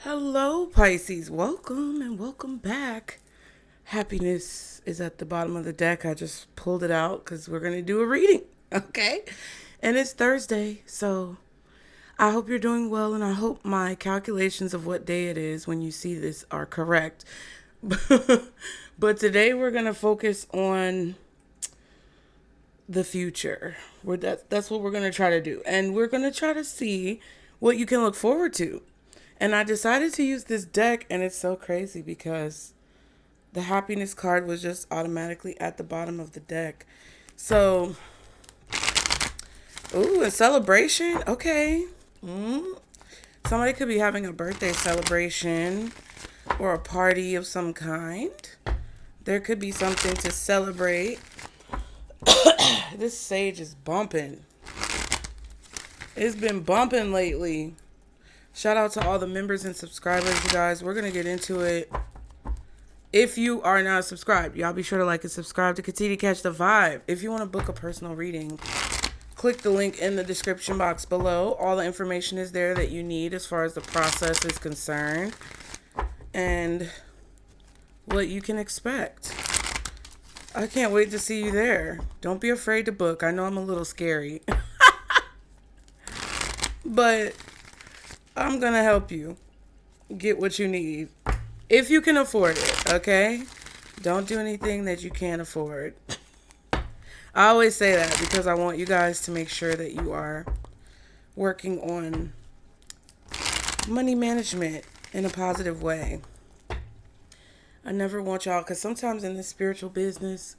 Hello, Pisces. Welcome and welcome back. Happiness is at the bottom of the deck. I just pulled it out because we're going to do a reading. Okay. And it's Thursday. So I hope you're doing well. And I hope my calculations of what day it is when you see this are correct. But today we're going to focus on the future. That's what we're going to try to do. And we're going to try to see what you can look forward to. And I decided to use this deck, and it's so crazy because the happiness card was just automatically at the bottom of the deck. So, ooh, a celebration. Okay. Somebody could be having a birthday celebration or a party of some kind. There could be something to celebrate. This sage is bumping. It's been bumping lately. Shout out to all the members and subscribers, you guys. We're going to get into it. If you are not subscribed, y'all be sure to like and subscribe to continue to catch the vibe. If you want to book a personal reading, click the link in the description box below. All the information is there that you need as far as the process is concerned and what you can expect. I can't wait to see you there. Don't be afraid to book. I know I'm a little scary. But I'm going to help you get what you need. If you can afford it, okay? Don't do anything that you can't afford. I always say that because I want you guys to make sure that you are working on money management in a positive way. I never want y'all, because sometimes in this spiritual business,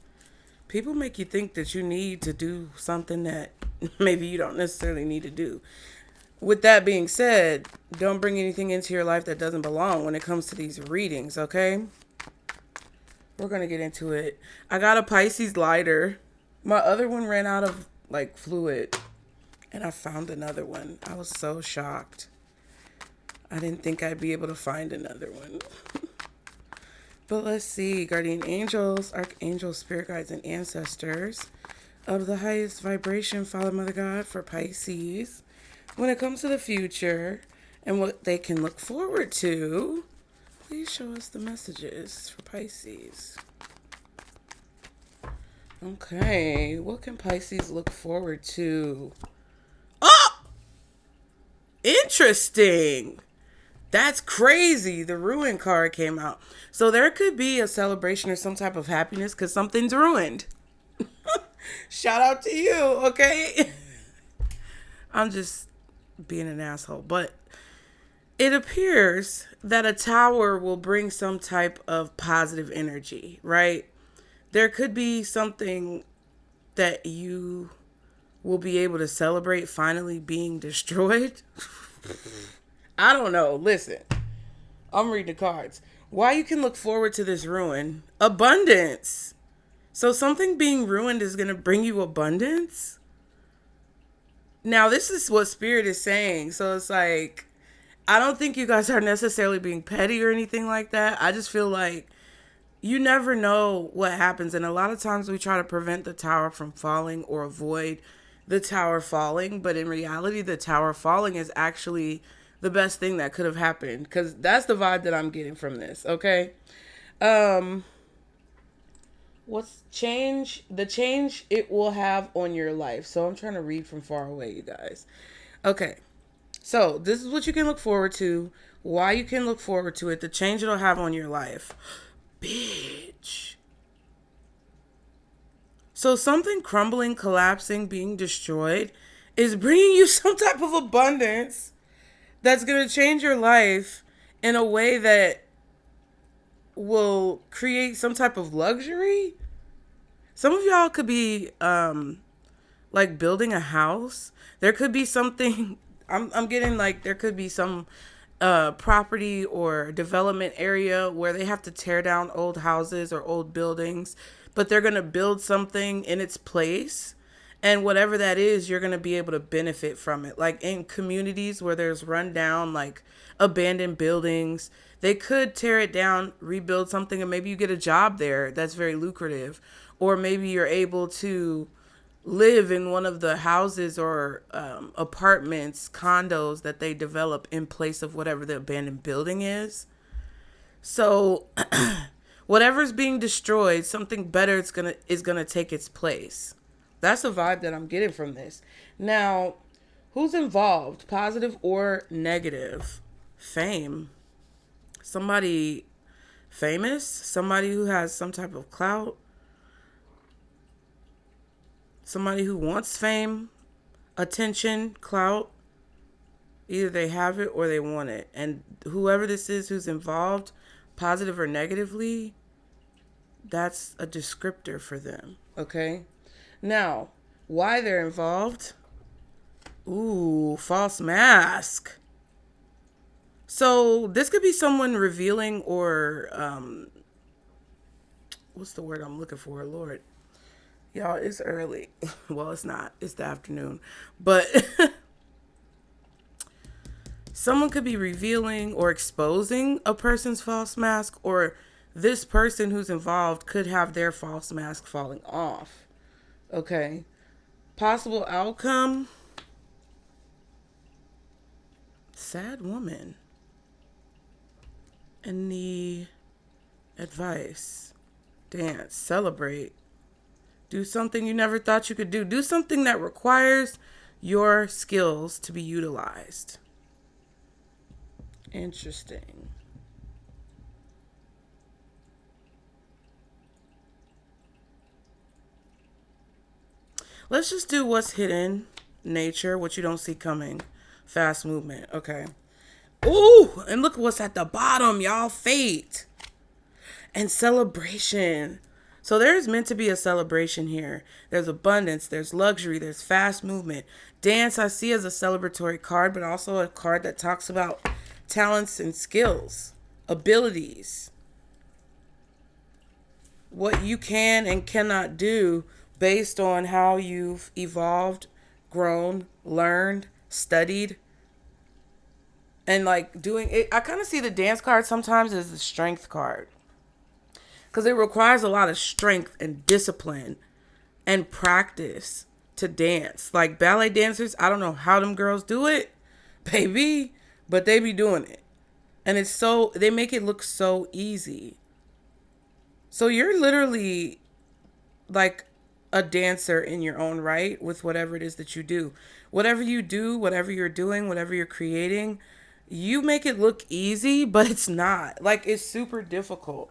people make you think that you need to do something that maybe you don't necessarily need to do. With that being said, don't bring anything into your life that doesn't belong when it comes to these readings, okay? We're going to get into it. I got a Pisces lighter. My other one ran out of, fluid. And I found another one. I was so shocked. I didn't think I'd be able to find another one. But let's see. Guardian angels, archangels, spirit guides, and ancestors of the highest vibration, Father, Mother, God, for Pisces. When it comes to the future and what they can look forward to, please show us the messages for Pisces. Okay, what can Pisces look forward to? Oh! Interesting. That's crazy. The ruin card came out. So there could be a celebration or some type of happiness because something's ruined. Shout out to you, okay? I'm just being an asshole, but it appears that a tower will bring some type of positive energy, right? There could be something that you will be able to celebrate finally being destroyed. I don't know. Listen, I'm reading the cards. Why you can look forward to this ruin? Abundance. So something being ruined is going to bring you abundance? Now, this is what Spirit is saying. So it's like, I don't think you guys are necessarily being petty or anything like that. I just feel like you never know what happens. And a lot of times we try to prevent the tower from falling or avoid the tower falling. But in reality, the tower falling is actually the best thing that could have happened. Because that's the vibe that I'm getting from this, okay? What's change? The change it will have on your life. So I'm trying to read from far away, you guys. Okay. So this is what you can look forward to. Why you can look forward to it. The change it'll have on your life. Bitch. So something crumbling, collapsing, being destroyed is bringing you some type of abundance that's going to change your life in a way that will create some type of luxury. Some of y'all could be building a house. There could be something I'm getting there could be some property or development area where they have to tear down old houses or old buildings, but they're going to build something in its place. And whatever that is, you're going to be able to benefit from it. Like in communities where there's run down, abandoned buildings, they could tear it down, rebuild something, and maybe you get a job there that's very lucrative. Or maybe you're able to live in one of the houses or apartments, condos that they develop in place of whatever the abandoned building is. So whatever's being destroyed, something better is gonna take its place. That's the vibe that I'm getting from this. Now, who's involved? Positive or negative? Fame. Somebody famous? Somebody who has some type of clout? Somebody who wants fame, attention, clout? Either they have it or they want it. And whoever this is who's involved, positive or negatively, that's a descriptor for them. Okay? Now, why they're involved? Ooh, false mask. So this could be someone revealing or what's the word I'm looking for, Lord? Y'all, it's early. Well, it's not. It's the afternoon. But someone could be revealing or exposing a person's false mask, or this person who's involved could have their false mask falling off. Okay. Possible outcome. Sad woman. And the advice. Dance. Celebrate. Do something you never thought you could do. Do something that requires your skills to be utilized. Interesting. Let's just do what's hidden. Nature, what you don't see coming. Fast movement. Okay. Ooh, and look what's at the bottom, y'all. Fate. And celebration. So there's meant to be a celebration here. There's abundance, there's luxury, there's fast movement. Dance I see as a celebratory card, but also a card that talks about talents and skills, abilities. What you can and cannot do based on how you've evolved, grown, learned, studied. And like doing it, I kind of see the dance card sometimes as the strength card. Because it requires a lot of strength and discipline and practice to dance. Like ballet dancers, I don't know how them girls do it, baby, but they be doing it. And it's so, they make it look so easy. So you're literally like a dancer in your own right with whatever it is that you do. Whatever you do, whatever you're doing, whatever you're creating, you make it look easy, but it's not. Like, it's super difficult.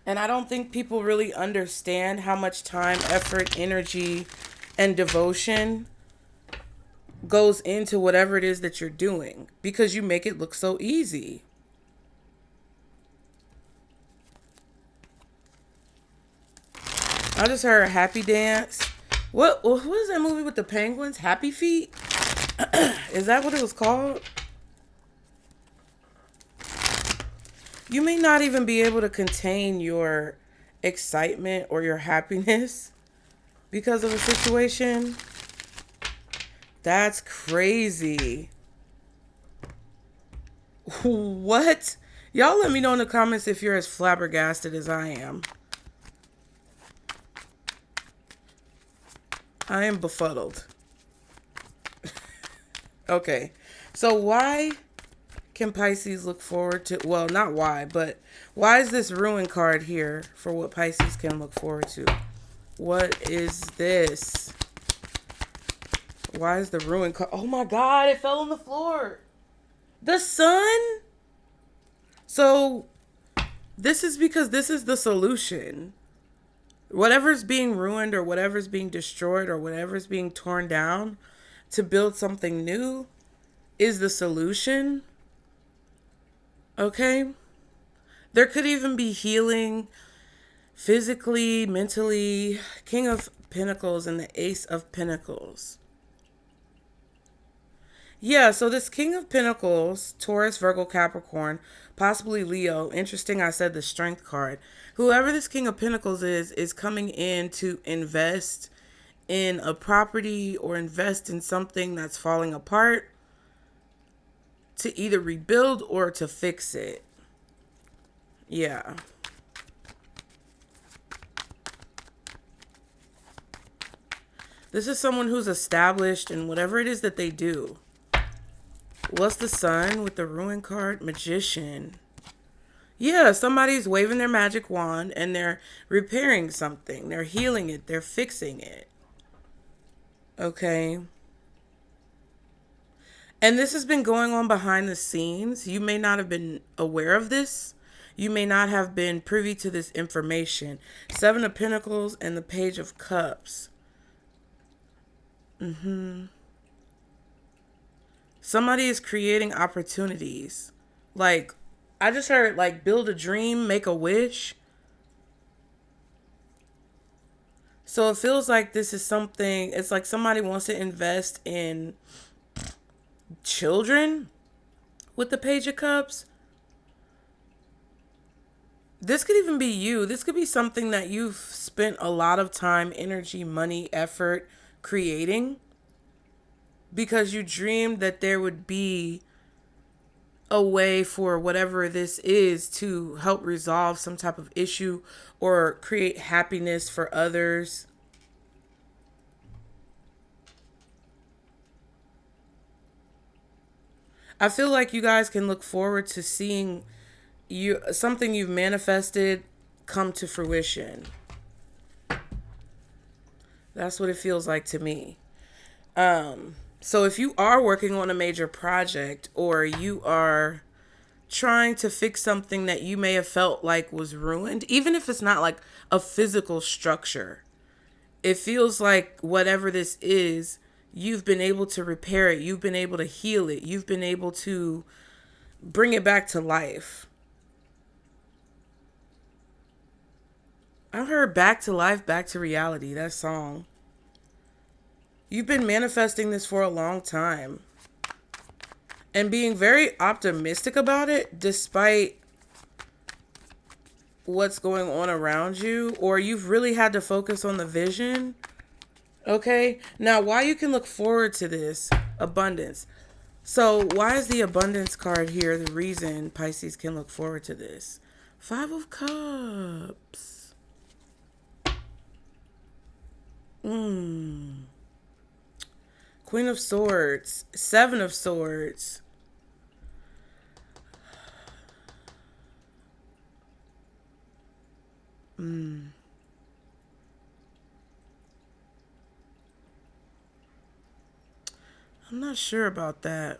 And I don't think people really understand how much time, effort, energy, and devotion goes into whatever it is that you're doing because you make it look so easy. I just heard Happy Dance. What is that movie with the penguins? Happy Feet? Is that what it was called? You may not even be able to contain your excitement or your happiness because of a situation. That's crazy. What? Y'all let me know in the comments if you're as flabbergasted as I am. I am befuddled. Okay. So why can Pisces look forward to, well, not why, but why is this ruin card here for what Pisces can look forward to? What is this? Why is the ruin card? Oh my God, it fell on the floor. The sun? So this is because this is the solution. Whatever's being ruined or whatever's being destroyed or whatever's being torn down to build something new is the solution. Okay? There could even be healing physically, mentally. King of Pentacles and the Ace of Pentacles. Yeah, so this King of Pentacles, Taurus, Virgo, Capricorn, possibly Leo. Interesting, I said the Strength card. Whoever this King of Pentacles is coming in to invest in a property or invest in something that's falling apart to either rebuild or to fix it. Yeah. This is someone who's established in whatever it is that they do. What's the Sun with the Ruin card? Magician. Yeah, somebody's waving their magic wand and they're repairing something. They're healing it. They're fixing it. Okay. And this has been going on behind the scenes. You may not have been aware of this. You may not have been privy to this information. Seven of Pentacles and the Page of Cups. Somebody is creating opportunities. Like, I just heard, like, build a dream, make a wish. So it feels like this is something, it's like somebody wants to invest in children with the Page of Cups. This could even be you. This could be something that you've spent a lot of time, energy, money, effort creating because you dreamed that there would be a way for whatever this is to help resolve some type of issue or create happiness for others. I feel like you guys can look forward to seeing something you've manifested come to fruition. That's what it feels like to me. So if you are working on a major project or you are trying to fix something that you may have felt like was ruined, even if it's not like a physical structure, it feels like whatever this is, you've been able to repair it. You've been able to heal it. You've been able to bring it back to life. I heard back to life, back to reality, that song. You've been manifesting this for a long time and being very optimistic about it despite what's going on around you, or you've really had to focus on the vision. Okay, now why you can look forward to this abundance. So why is the abundance card here the reason Pisces can look forward to this? Five of Cups. Queen of Swords, Seven of Swords. I'm not sure about that.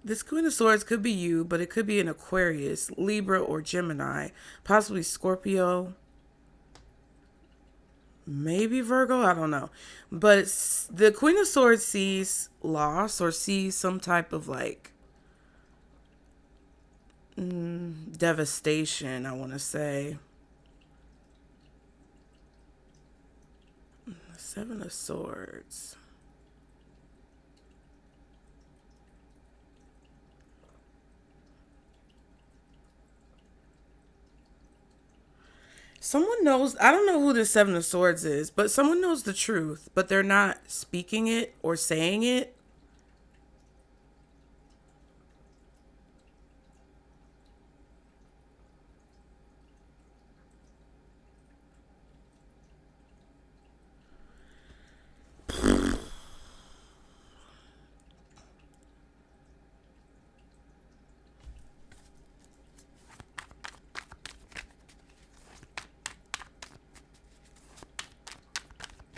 This Queen of Swords could be you, but it could be an Aquarius, Libra, or Gemini, possibly Scorpio. Maybe Virgo, I don't know. But the Queen of Swords sees loss or sees some type of like devastation, I want to say. Seven of Swords. Someone knows, I don't know who the Seven of Swords is, but someone knows the truth, but they're not speaking it or saying it.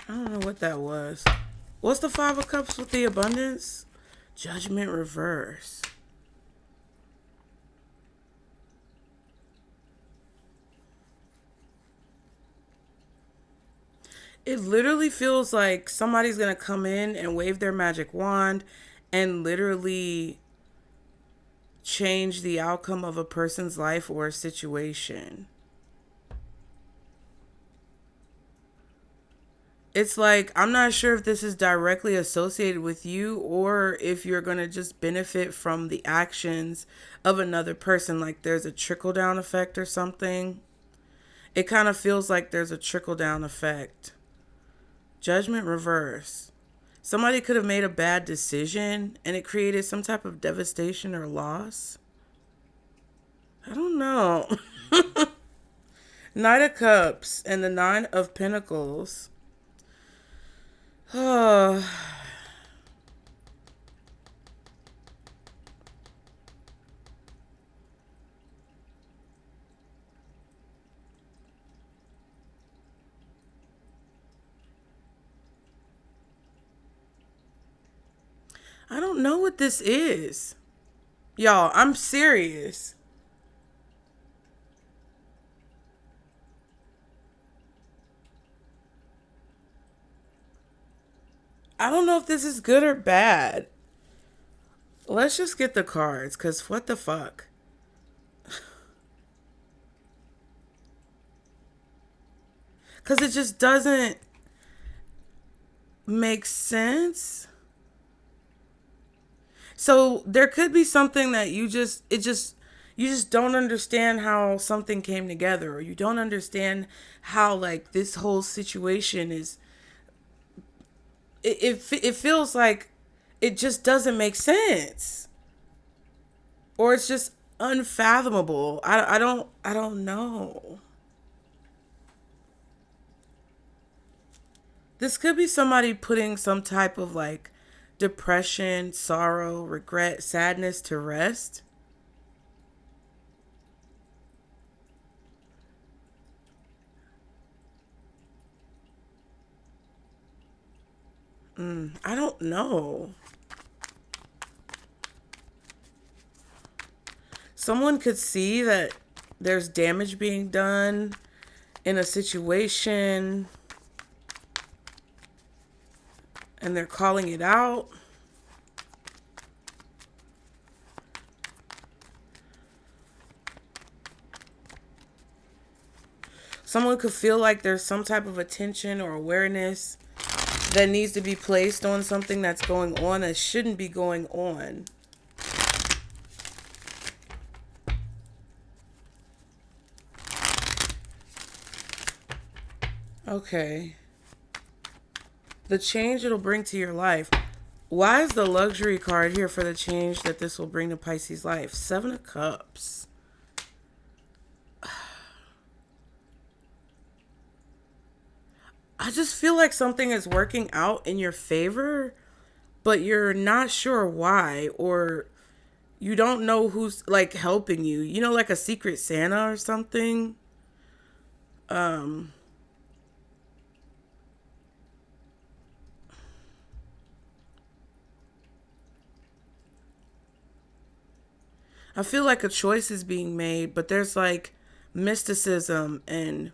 I don't know what that was. What's the Five of Cups with the abundance? Judgment reverse. It literally feels like somebody's going to come in and wave their magic wand and literally change the outcome of a person's life or a situation. It's like, I'm not sure if this is directly associated with you or if you're going to just benefit from the actions of another person. Like there's a trickle down effect or something. It kind of feels like there's a trickle down effect. Judgment reverse. Somebody could have made a bad decision and it created some type of devastation or loss. I don't know. Knight of Cups and the Nine of Pentacles. Oh. I don't know what this is. Y'all, I'm serious. I don't know if this is good or bad. Let's just get the cards, because what the fuck? Because it just doesn't make sense. So there could be something that you just don't understand how something came together, or you don't understand how like this whole situation is. It feels like it just doesn't make sense, or it's just unfathomable. I don't know. This could be somebody putting some type of like depression, sorrow, regret, sadness to rest. I don't know. Someone could see that there's damage being done in a situation and they're calling it out. Someone could feel like there's some type of attention or awareness that needs to be placed on something that's going on that shouldn't be going on. Okay. The change it'll bring to your life. Why is the luxury card here for the change that this will bring to Pisces' life? Seven of Cups. I just feel like something is working out in your favor, but you're not sure why, or you don't know who's like helping you. You know, like a secret Santa or something. I feel like a choice is being made, but there's like mysticism and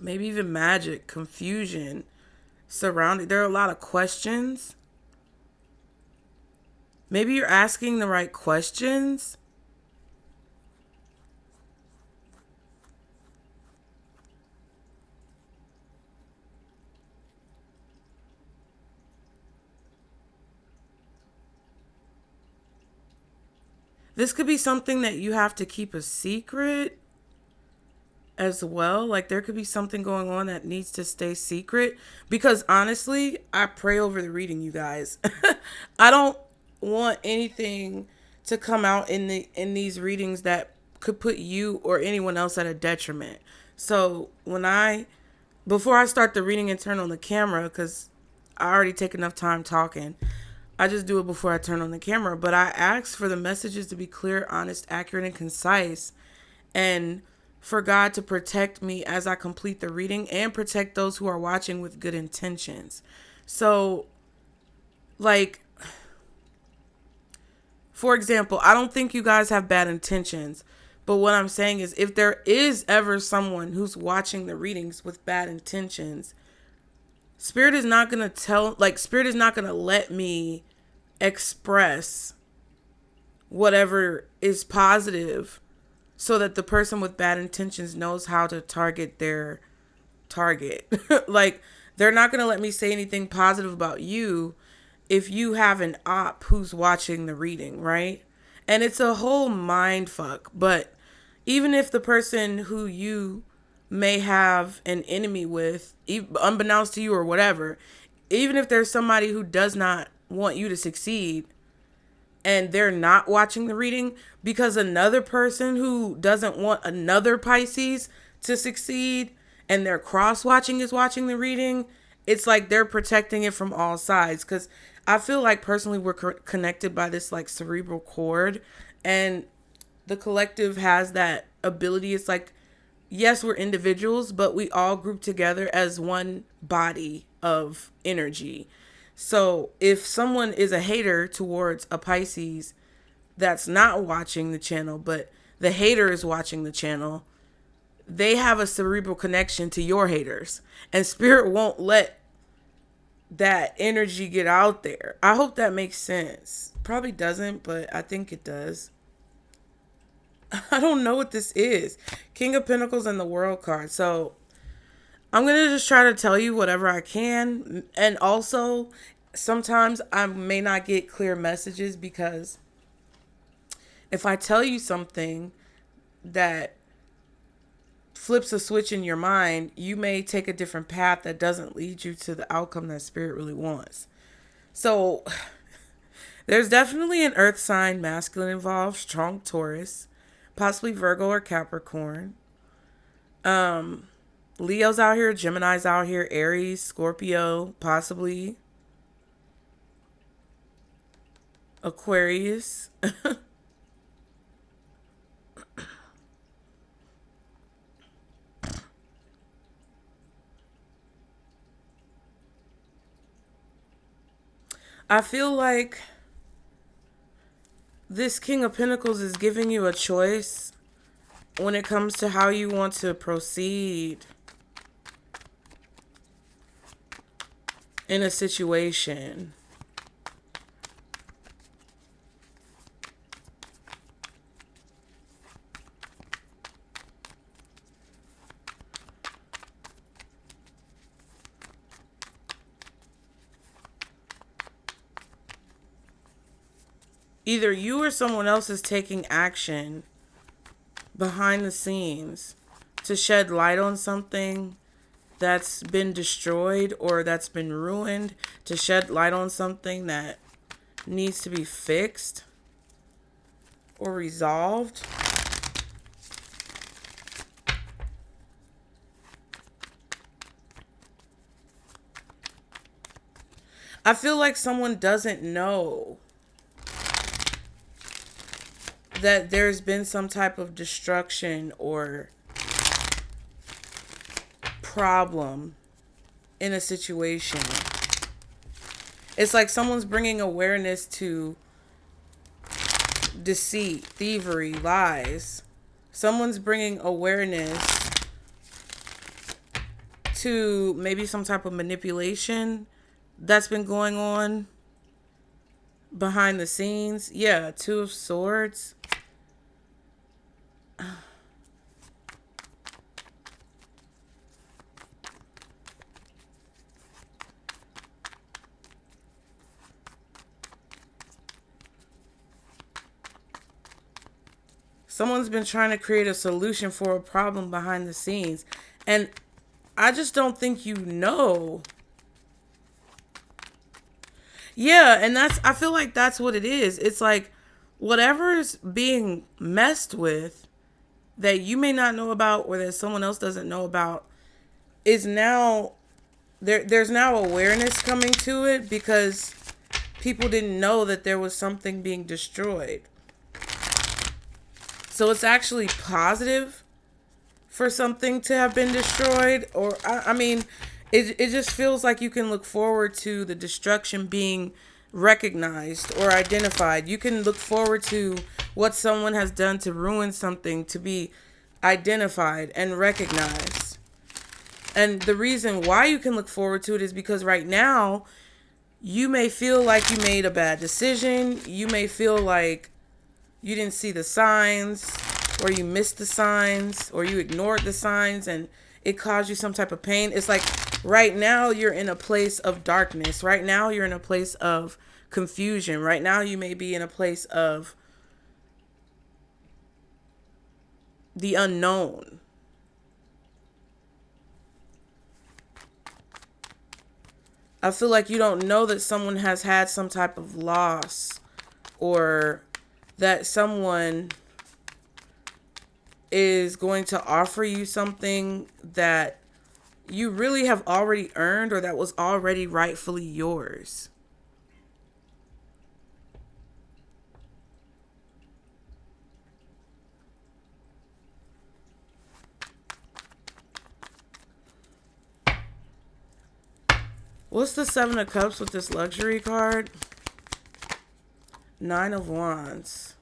maybe even magic, confusion surrounding. There are a lot of questions. Maybe you're asking the right questions. This could be something that you have to keep a secret as well. Like there could be something going on that needs to stay secret, because honestly, I pray over the reading, you guys. I don't want anything to come out in these readings that could put you or anyone else at a detriment. So before I start the reading and turn on the camera, because I already take enough time talking, I just do it before I turn on the camera. But I ask for the messages to be clear, honest, accurate, and concise, and for God to protect me as I complete the reading and protect those who are watching with good intentions. So, like, for example, I don't think you guys have bad intentions, but what I'm saying is if there is ever someone who's watching the readings with bad intentions, Spirit is not going to let me express whatever is positive so that the person with bad intentions knows how to target their target. Like, they're not going to let me say anything positive about you if you have an op who's watching the reading, right? And it's a whole mind fuck. But even if the person who you may have an enemy with, unbeknownst to you or whatever, even if there's somebody who does not want you to succeed and they're not watching the reading because another person who doesn't want another Pisces to succeed and their cross watching is watching the reading, it's like they're protecting it from all sides. Because I feel like personally we're connected by this like cerebral cord, and the collective has that ability. It's like, yes, we're individuals, but we all group together as one body of energy. So if someone is a hater towards a Pisces that's not watching the channel, but the hater is watching the channel, they have a cerebral connection to your haters, and spirit won't let that energy get out there. I hope that makes sense. Probably doesn't, but I think it does. I don't know what this is. King of Pentacles and the World card. So I'm going to just try to tell you whatever I can. And also, sometimes I may not get clear messages, because if I tell you something that flips a switch in your mind, you may take a different path that doesn't lead you to the outcome that spirit really wants. So there's definitely an earth sign masculine involved, strong Taurus, possibly Virgo or Capricorn. Leo's out here, Gemini's out here, Aries, Scorpio, possibly Aquarius. I feel like this King of Pentacles is giving you a choice when it comes to how you want to proceed in a situation. Either you or someone else is taking action behind the scenes to shed light on something that's been destroyed or that's been ruined, to shed light on something that needs to be fixed or resolved. I feel like someone doesn't know that there's been some type of destruction or problem in a situation. It's like someone's bringing awareness to deceit, thievery, lies. Someone's bringing awareness to maybe some type of manipulation that's been going on behind the scenes. Yeah, Two of Swords. Someone's been trying to create a solution for a problem behind the scenes. And I just don't think you know. Yeah, and I feel like that's what it is. It's like whatever's being messed with that you may not know about or that someone else doesn't know about is now, there's now awareness coming to it because people didn't know that there was something being destroyed. So it's actually positive for something to have been destroyed. Or, I mean, it just feels like you can look forward to the destruction being recognized or identified. You can look forward to what someone has done to ruin something to be identified and recognized. And the reason why you can look forward to it is because right now, you may feel like you made a bad decision. You may feel like you didn't see the signs, or you missed the signs, or you ignored the signs and it caused you some type of pain. It's like right now you're in a place of darkness. Right now you're in a place of confusion. Right now you may be in a place of the unknown. I feel like you don't know that someone has had some type of loss, or that someone is going to offer you something that you really have already earned or that was already rightfully yours. What's the Seven of Cups with this luxury card? Nine of Wands.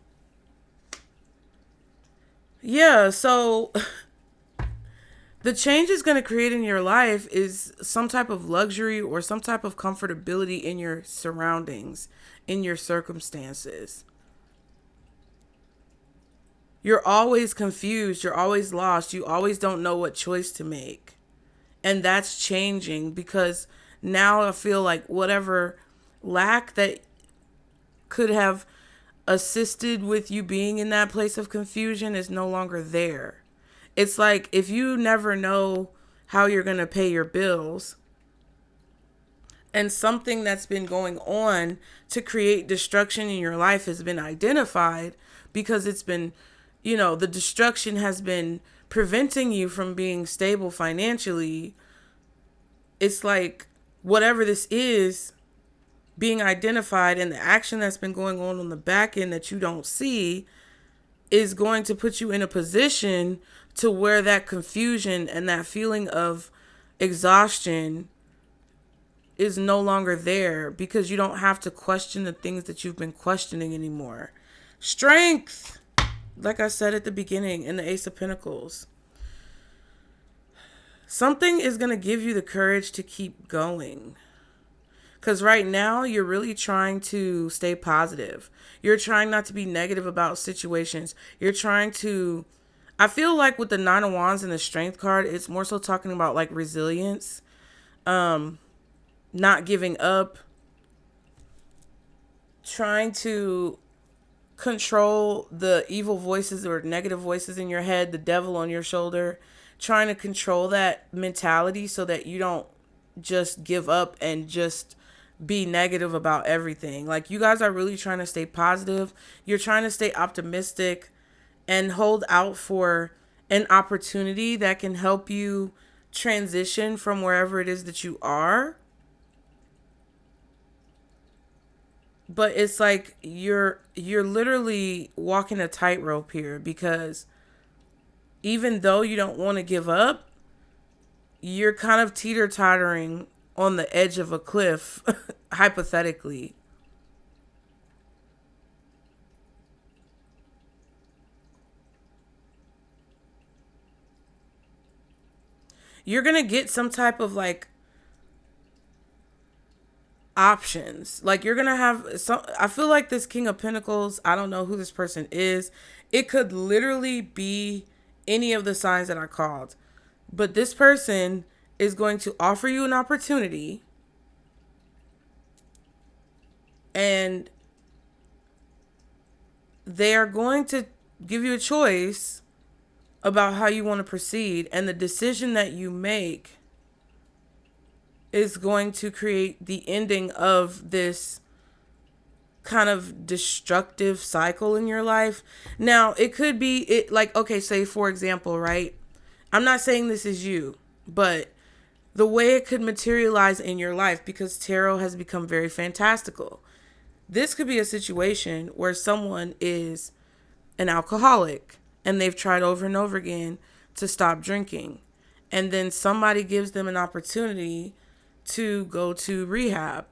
Yeah, so the change it's going to create in your life is some type of luxury or some type of comfortability in your surroundings, in your circumstances. You're always confused. You're always lost. You always don't know what choice to make. And that's changing because now I feel like whatever lack that could have assisted with you being in that place of confusion is no longer there. It's like if you never know how you're going to pay your bills and something that's been going on to create destruction in your life has been identified because it's been, the destruction has been preventing you from being stable financially. It's like whatever this is being identified and the action that's been going on the back end that you don't see is going to put you in a position to where that confusion and that feeling of exhaustion is no longer there because you don't have to question the things that you've been questioning anymore. Strength, like I said at the beginning in the Ace of Pentacles. Something is going to give you the courage to keep going. Because right now, you're really trying to stay positive. You're trying not to be negative about situations. You're trying to... I feel like with the Nine of Wands and the Strength card, it's more so talking about like resilience. Not giving up. Trying to control the evil voices or negative voices in your head, the devil on your shoulder. Trying to control that mentality so that you don't just give up and just be negative about everything. Like, you guys are really trying to stay positive. You're trying to stay optimistic and hold out for an opportunity that can help you transition from wherever it is that you are. But it's like you're literally walking a tightrope here because even though you don't want to give up, you're kind of teeter-tottering on the edge of a cliff, hypothetically. You're going to get some type of like options. Like you're going to have some, I feel like this King of Pentacles, I don't know who this person is. It could literally be any of the signs that I called. But this person is going to offer you an opportunity and they are going to give you a choice about how you want to proceed. And the decision that you make is going to create the ending of this kind of destructive cycle in your life. Now, it could be it like, okay, say for example, right? I'm not saying this is you, but the way it could materialize in your life, because tarot has become very fantastical. This could be a situation where someone is an alcoholic and they've tried over and over again to stop drinking. And then somebody gives them an opportunity to go to rehab.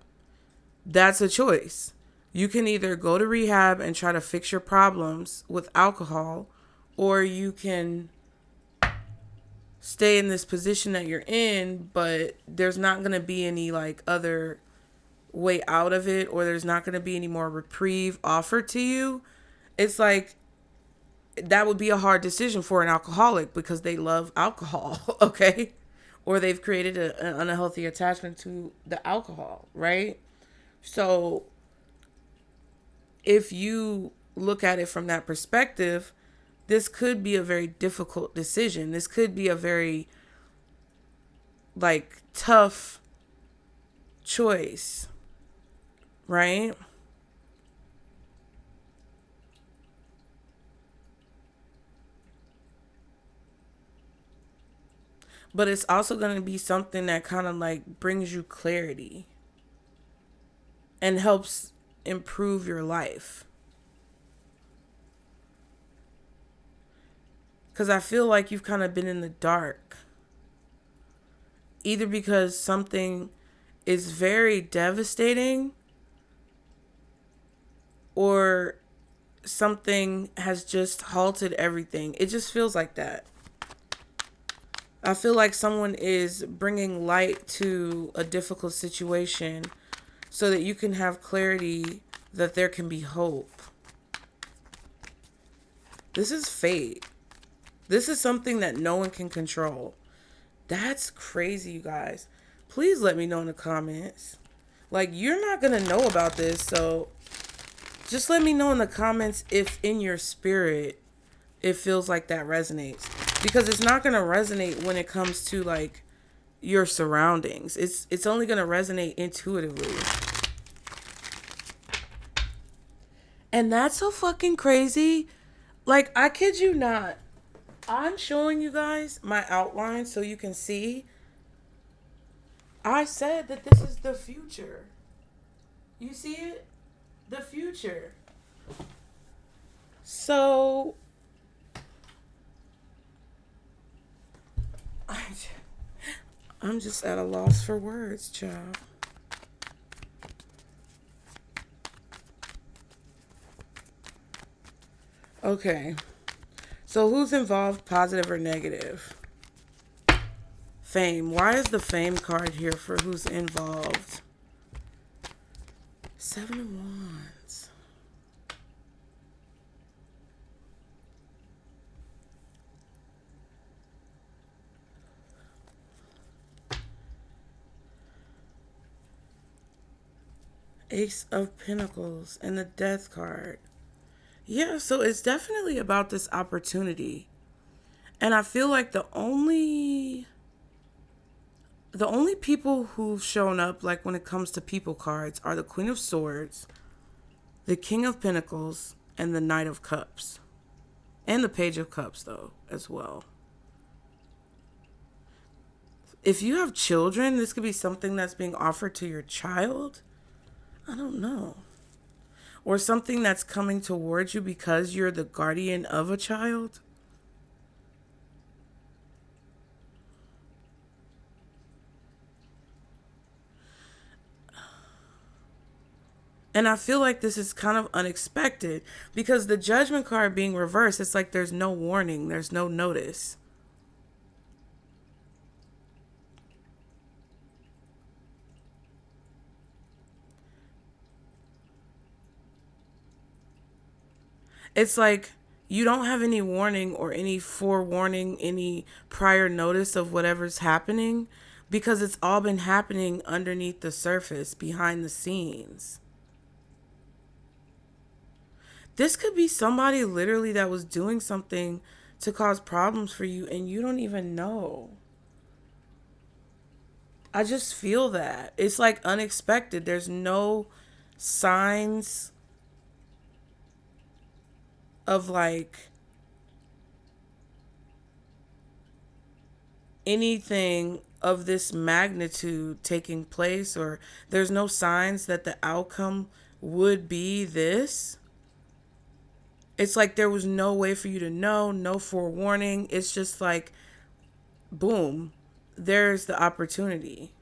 That's a choice. You can either go to rehab and try to fix your problems with alcohol, or you can stay in this position that you're in, but there's not going to be any like other way out of it, or there's not going to be any more reprieve offered to you. It's like that would be a hard decision for an alcoholic because they love alcohol, okay? Or they've created an unhealthy attachment to the alcohol, right? So if you look at it from that perspective, this could be a very difficult decision. This could be a very like tough choice, right? But it's also going to be something that kind of like brings you clarity and helps improve your life. Because I feel like you've kind of been in the dark. Either because something is very devastating, or something has just halted everything. It just feels like that. I feel like someone is bringing light to a difficult situation so that you can have clarity that there can be hope. This is fate. This is something that no one can control. That's crazy, you guys. Please let me know in the comments. Like, you're not going to know about this, so just let me know in the comments if in your spirit it feels like that resonates. Because it's not going to resonate when it comes to, like, your surroundings. It's only going to resonate intuitively. And that's so fucking crazy. Like, I kid you not. I'm showing you guys my outline so you can see. I said that this is the future. You see it? The future. So, I'm just at a loss for words, child. Okay. So who's involved, positive or negative? Fame. Why is the fame card here for who's involved? 7 of Wands. Ace of Pentacles and the Death card. Yeah, so it's definitely about this opportunity. And I feel like the only people who've shown up, like when it comes to people cards, are the Queen of Swords, the King of Pentacles, and the Knight of Cups. And the Page of Cups, though, as well. If you have children, this could be something that's being offered to your child. I don't know. Or something that's coming towards you because you're the guardian of a child. And I feel like this is kind of unexpected because the Judgment card being reversed, it's like there's no warning, there's no notice. It's like you don't have any warning or any forewarning, any prior notice of whatever's happening because it's all been happening underneath the surface, behind the scenes. This could be somebody literally that was doing something to cause problems for you and you don't even know. I just feel that. It's like unexpected. There's no signs of like anything of this magnitude taking place, or there's no signs that the outcome would be this. It's like there was no way for you to know, no forewarning. It's just like, boom, there's the opportunity.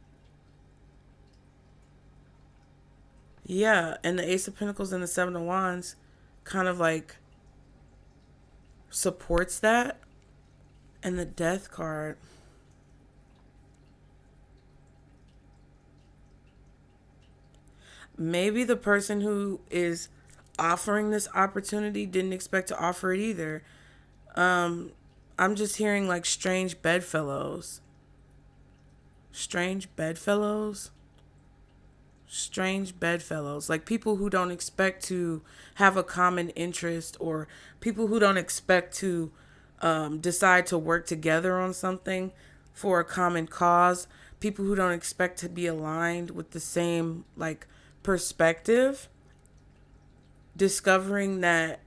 Yeah, and the Ace of Pentacles and the Seven of Wands kind of like supports that. And the Death card. Maybe the person who is offering this opportunity didn't expect to offer it either. I'm just hearing like strange bedfellows. Strange bedfellows? Strange bedfellows. Like people who don't expect to have a common interest, or people who don't expect to decide to work together on something for a common cause. People who don't expect to be aligned with the same like perspective, discovering that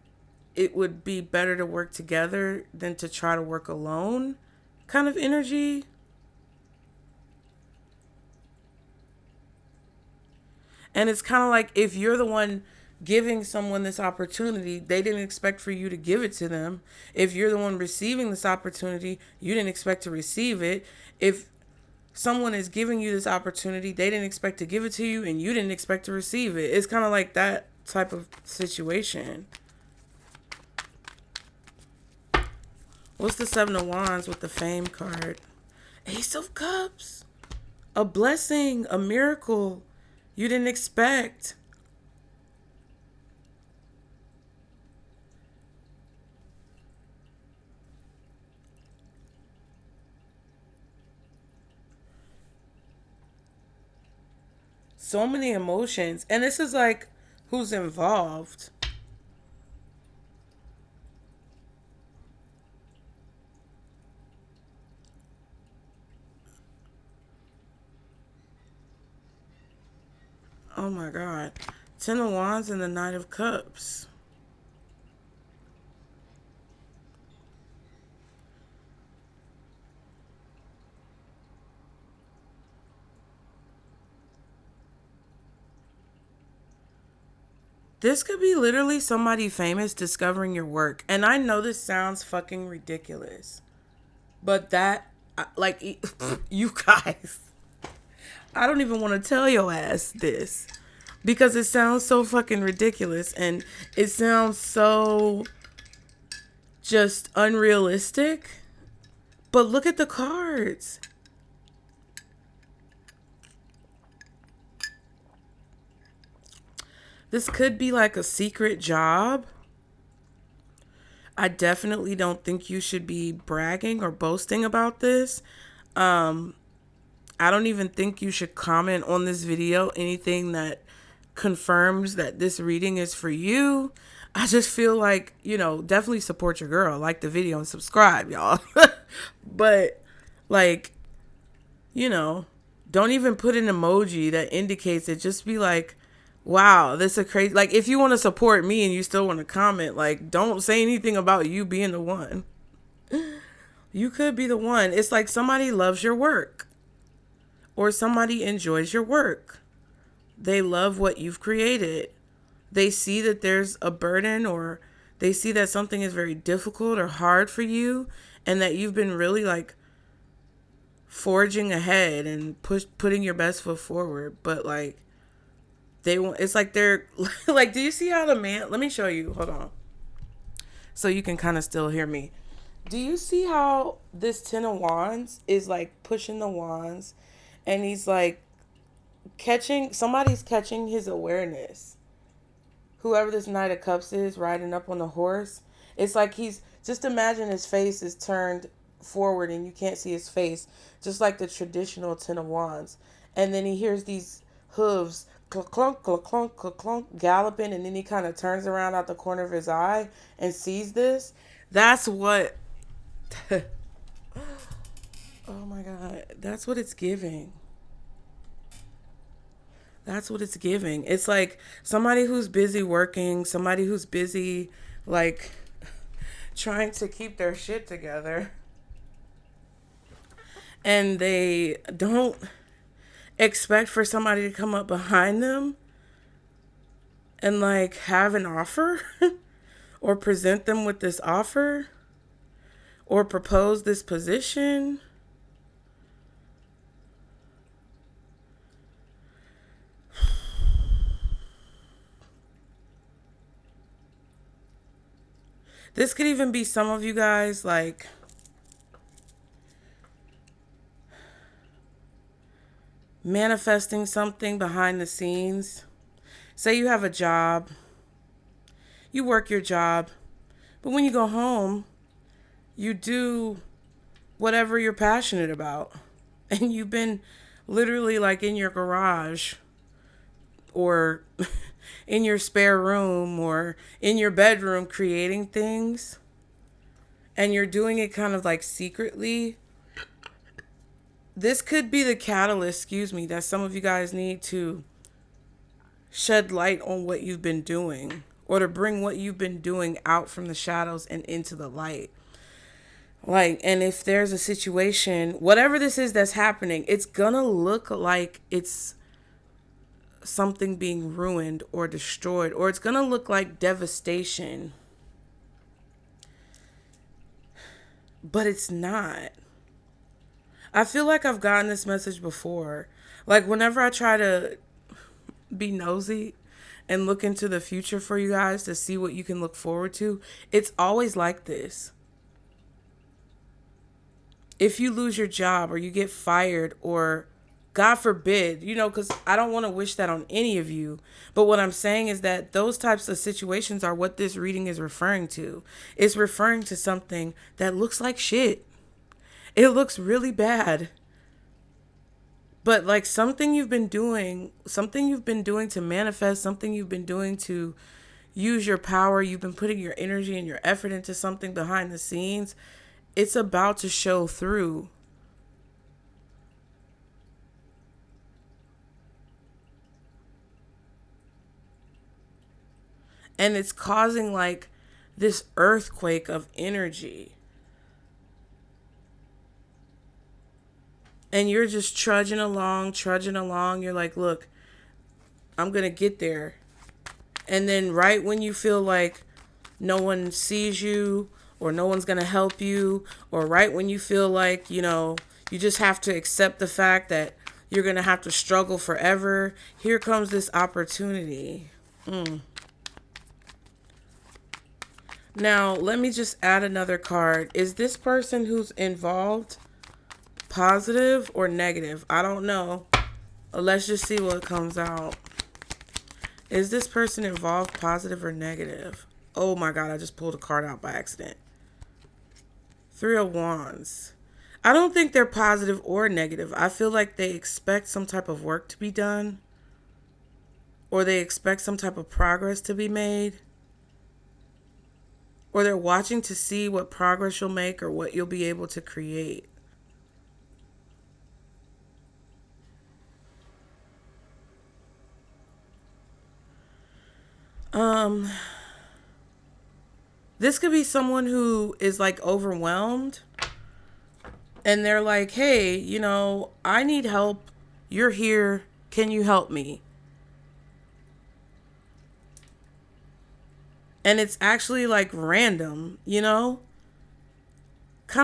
it would be better to work together than to try to work alone kind of energy. And it's kind of like if you're the one giving someone this opportunity, they didn't expect for you to give it to them. If you're the one receiving this opportunity, you didn't expect to receive it. If someone is giving you this opportunity, they didn't expect to give it to you and you didn't expect to receive it. It's kind of like that type of situation. What's the Seven of Wands with the Fame card? Ace of Cups. A blessing, a miracle you didn't expect. So many emotions. And this is like who's involved. Oh my God. Ten of Wands and the Knight of Cups. This could be literally somebody famous discovering your work. And I know this sounds fucking ridiculous. But that, like, you guys, I don't even want to tell your ass this. Because it sounds so fucking ridiculous. And it sounds so just unrealistic. But look at the cards. This could be like a secret job. I definitely don't think you should be bragging or boasting about this. I don't even think you should comment on this video anything that confirms that this reading is for you. I just feel like, definitely support your girl. Like the video and subscribe, y'all. But, like, don't even put an emoji that indicates it. Just be like, wow, this is crazy. Like, if you want to support me and you still want to comment, like, don't say anything about you being the one. You could be the one. It's like somebody loves your work or somebody enjoys your work. They love what you've created. They see that there's a burden, or they see that something is very difficult or hard for you, and that you've been really like forging ahead and putting your best foot forward. But like, it's like they're like, do you see how the man, let me show you, hold on, so you can kind of still hear me. Do you see how this Ten of Wands is like pushing the wands, and he's like somebody's catching his awareness. Whoever this Knight of Cups is riding up on the horse, it's like just imagine his face is turned forward and you can't see his face, just like the traditional Ten of Wands. And then he hears these hooves clunk, clunk, clunk, clunk, clunk, clunk, galloping, and then he kind of turns around out the corner of his eye and sees this. That's what oh my God, that's what it's giving. That's what it's giving. It's like somebody who's busy working, somebody who's busy like trying to keep their shit together, and they don't expect for somebody to come up behind them and like have an offer or present them with this offer or propose this position. This could even be some of you guys like manifesting something behind the scenes. Say you have a job, you work your job, but when you go home, you do whatever you're passionate about. And you've been literally like in your garage or in your spare room or in your bedroom creating things, and you're doing it kind of like secretly. This could be the catalyst, that some of you guys need to shed light on what you've been doing, or to bring what you've been doing out from the shadows and into the light. Like, and if there's a situation, whatever this is that's happening, it's gonna look like it's something being ruined or destroyed, or it's going to look like devastation. But it's not. I feel like I've gotten this message before. Like whenever I try to be nosy and look into the future for you guys to see what you can look forward to, it's always like this. If you lose your job or you get fired, or God forbid, because I don't want to wish that on any of you. But what I'm saying is that those types of situations are what this reading is referring to. It's referring to something that looks like shit. It looks really bad. But like something you've been doing to manifest, something you've been doing to use your power, you've been putting your energy and your effort into something behind the scenes, it's about to show through. And it's causing like this earthquake of energy. And you're just trudging along. You're like, look, I'm going to get there. And then right when you feel like no one sees you, or no one's going to help you, or right when you feel like, you just have to accept the fact that you're going to have to struggle forever, here comes this opportunity. Now, let me just add another card. Is this person who's involved positive or negative? I don't know. Let's just see what comes out. Is this person involved positive or negative? Oh my God, I just pulled a card out by accident. 3 of Wands. I don't think they're positive or negative. I feel like they expect some type of work to be done, or they expect some type of progress to be made, or they're watching to see what progress you'll make or what you'll be able to create. This could be someone who is like overwhelmed and they're like, hey, I need help. You're here. Can you help me? And it's actually like random, kind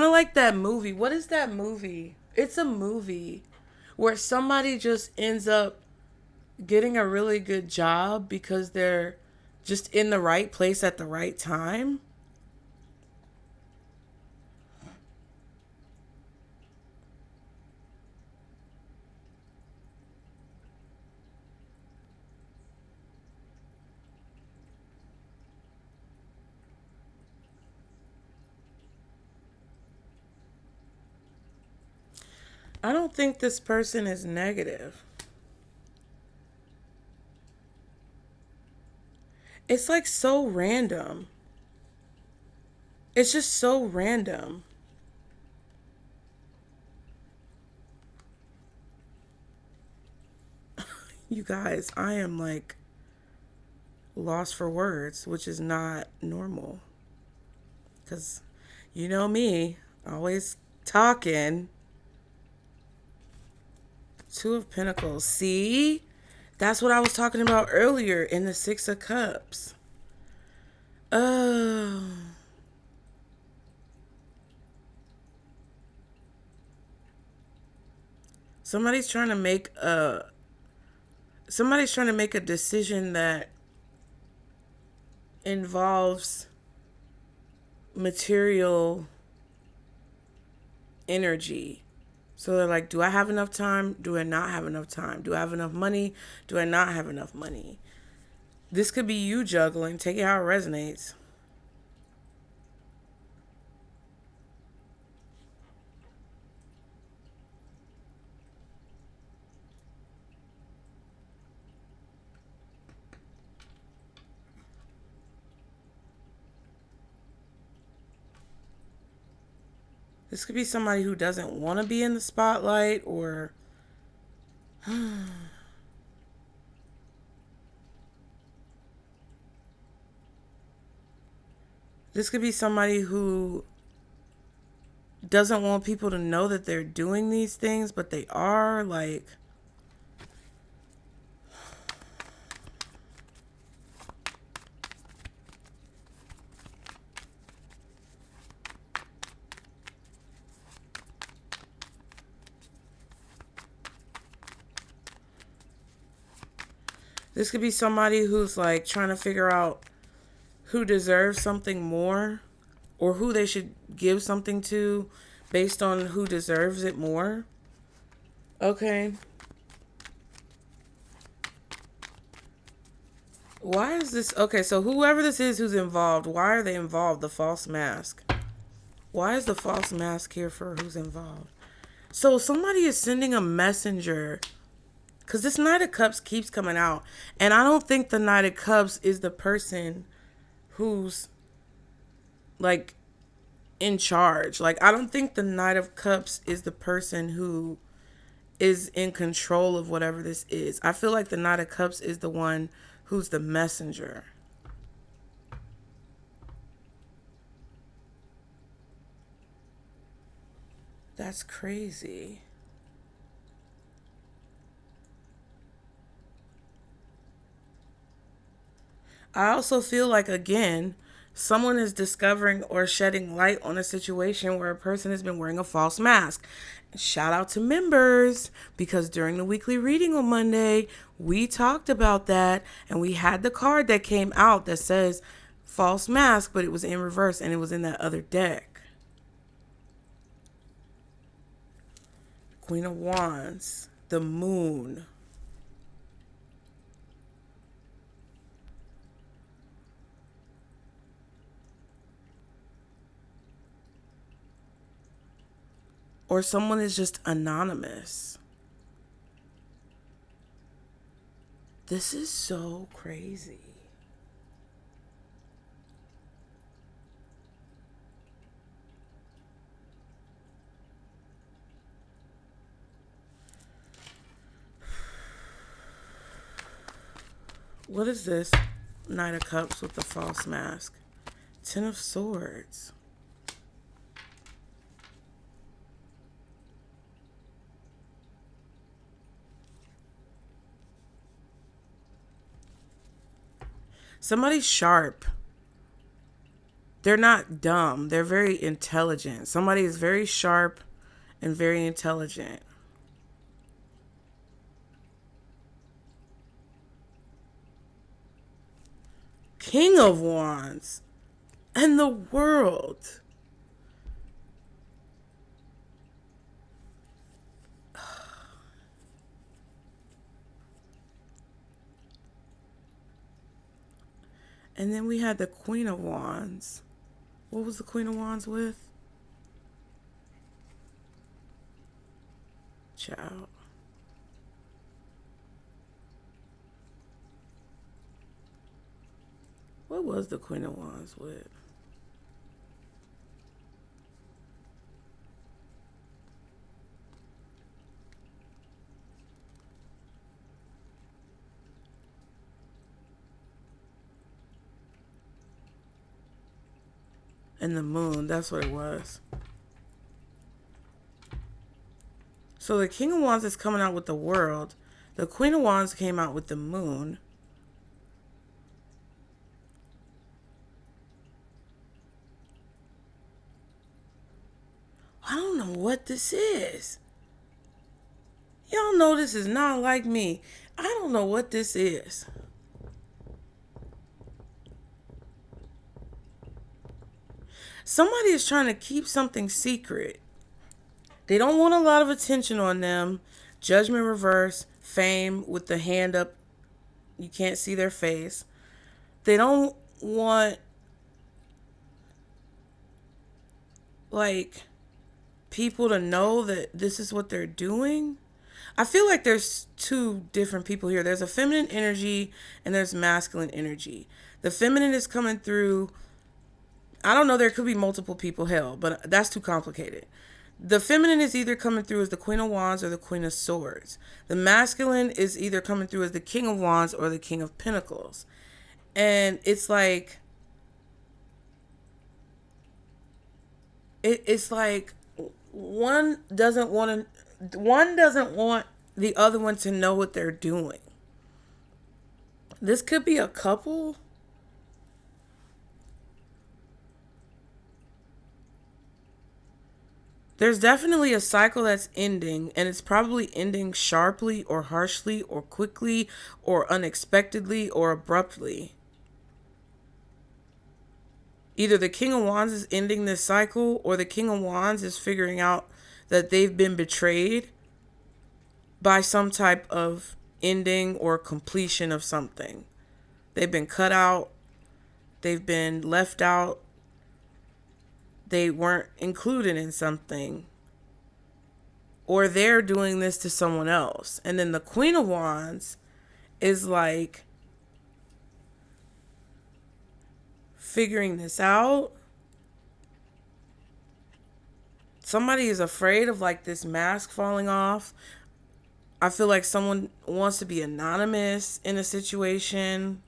of like that movie. What is that movie? It's a movie where somebody just ends up getting a really good job because they're just in the right place at the right time. I don't think this person is negative. It's like so random. It's just so random. You guys, I am like lost for words, which is not normal. Because you know me, always talking. 2 of Pentacles. See? That's what I was talking about earlier in the 6 of Cups. Oh. Somebody's trying to make a decision that involves material energy. So they're like, do I have enough time? Do I not have enough time? Do I have enough money? Do I not have enough money? This could be you juggling. Take it how it resonates. This could be somebody who doesn't want to be in the spotlight, or this could be somebody who doesn't want people to know that they're doing these things, but they are. Like, This could be somebody who's like trying to figure out who deserves something more, or who they should give something to based on who deserves it more. Okay. Why is this? Okay, so whoever this is who's involved, why are they involved? The false mask. Why is the false mask here for who's involved? So somebody is sending a messenger, because this Knight of Cups keeps coming out. And I don't think the Knight of Cups is the person who's like in charge. Like, I don't think the Knight of Cups is the person who is in control of whatever this is. I feel like the Knight of Cups is the one who's the messenger. That's crazy. I also feel like, again, someone is discovering or shedding light on a situation where a person has been wearing a false mask. Shout out to members, because during the weekly reading on Monday, we talked about that, and we had the card that came out that says false mask, but it was in reverse and it was in that other deck. Queen of Wands, the Moon. Or someone is just anonymous. This is so crazy. What is this? Knight of Cups with the false mask. Ten of Swords. Somebody's sharp. They're not dumb. They're very intelligent. Somebody is very sharp and very intelligent. King of Wands. And the World. And then we had the Queen of Wands. What was the Queen of Wands with? Child. What was the Queen of Wands with? And the Moon, that's what it was. So the King of Wands is coming out with the World. The Queen of Wands came out with the Moon. I don't know what this is. Y'all know this is not like me. I don't know what this is. Somebody is trying to keep something secret. They don't want a lot of attention on them. Judgment reverse, Fame with the hand up. You can't see their face. They don't want, like, people to know that this is what they're doing. I feel like there's two different people here. There's a feminine energy and there's masculine energy. The feminine is coming through. I don't know, there could be multiple people, hell, but that's too complicated. The feminine is either coming through as the Queen of Wands or the Queen of Swords. The masculine is either coming through as the King of Wands or the King of Pentacles. And it's like, it's like one doesn't want the other one to know what they're doing. This could be a couple. There's definitely a cycle that's ending, and it's probably ending sharply or harshly or quickly or unexpectedly or abruptly. Either the King of Wands is ending this cycle, or the King of Wands is figuring out that they've been betrayed by some type of ending or completion of something. They've been cut out, they've been left out, they weren't included in something, or they're doing this to someone else. And then the Queen of Wands is like figuring this out. Somebody is afraid of like this mask falling off. I feel like someone wants to be anonymous in a situation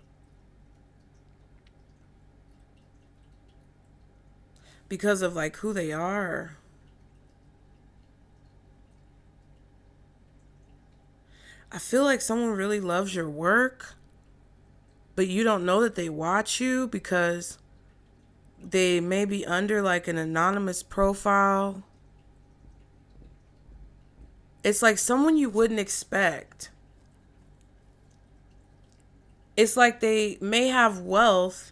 because of like who they are. I feel like someone really loves your work, but you don't know that they watch you because they may be under like an anonymous profile. It's like someone you wouldn't expect. It's like they may have wealth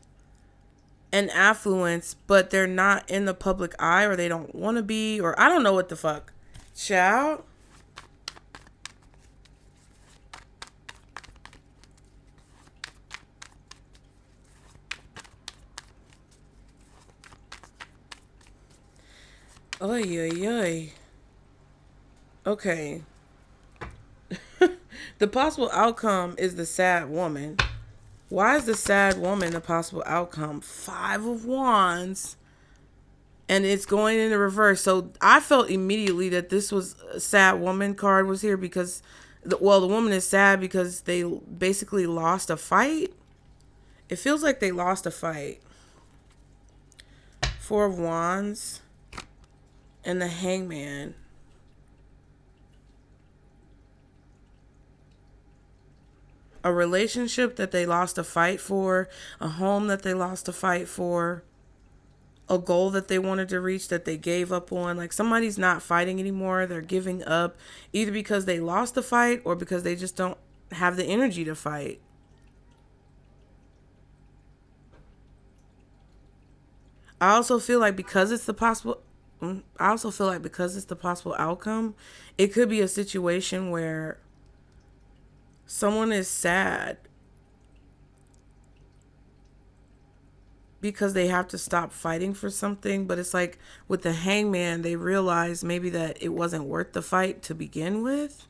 and affluence, but they're not in the public eye, or they don't want to be, or I don't know what the fuck. Child. Oy, oy, oy. Okay. The possible outcome is the sad woman. Why is the sad woman the possible outcome? 5 of Wands. And it's going in the reverse. So I felt immediately that this was a sad woman card was here because, the woman is sad because they basically lost a fight. It feels like they lost a fight. 4 of Wands and the Hangman. A relationship that they lost a fight for, a home that they lost a fight for, a goal that they wanted to reach that they gave up on. Like somebody's not fighting anymore. They're giving up either because they lost the fight or because they just don't have the energy to fight. I also feel like because it's the possible outcome, it could be a situation where someone is sad because they have to stop fighting for something, but it's like with the Hangman, they realize maybe that it wasn't worth the fight to begin with.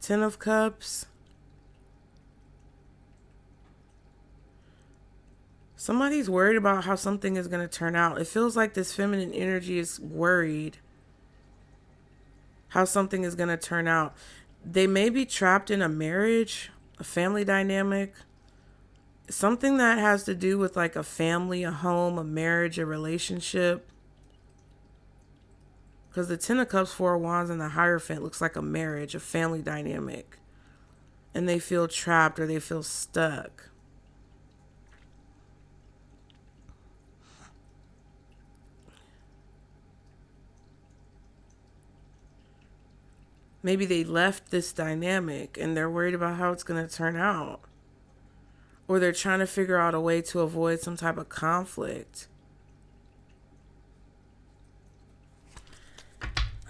10 of Cups. Somebody's worried about how something is going to turn out. It feels like this feminine energy is worried how something is going to turn out. They may be trapped in a marriage, a family dynamic, something that has to do with like a family, a home, a marriage, a relationship. Because the 10 of Cups, 4 of Wands, and the Hierophant looks like a marriage, a family dynamic. And they feel trapped or they feel stuck. Maybe they left this dynamic and they're worried about how it's going to turn out. Or they're trying to figure out a way to avoid some type of conflict.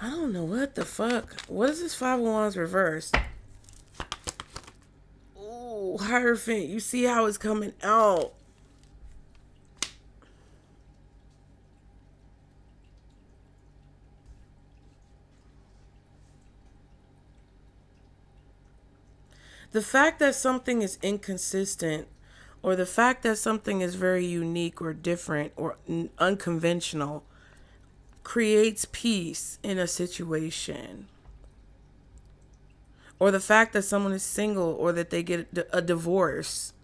I don't know what the fuck. What is this 5 of Wands reversed? Ooh, Hierophant. You see how it's coming out. The fact that something is inconsistent, or the fact that something is very unique or different or unconventional, creates peace in a situation. Or the fact that someone is single or that they get a divorce.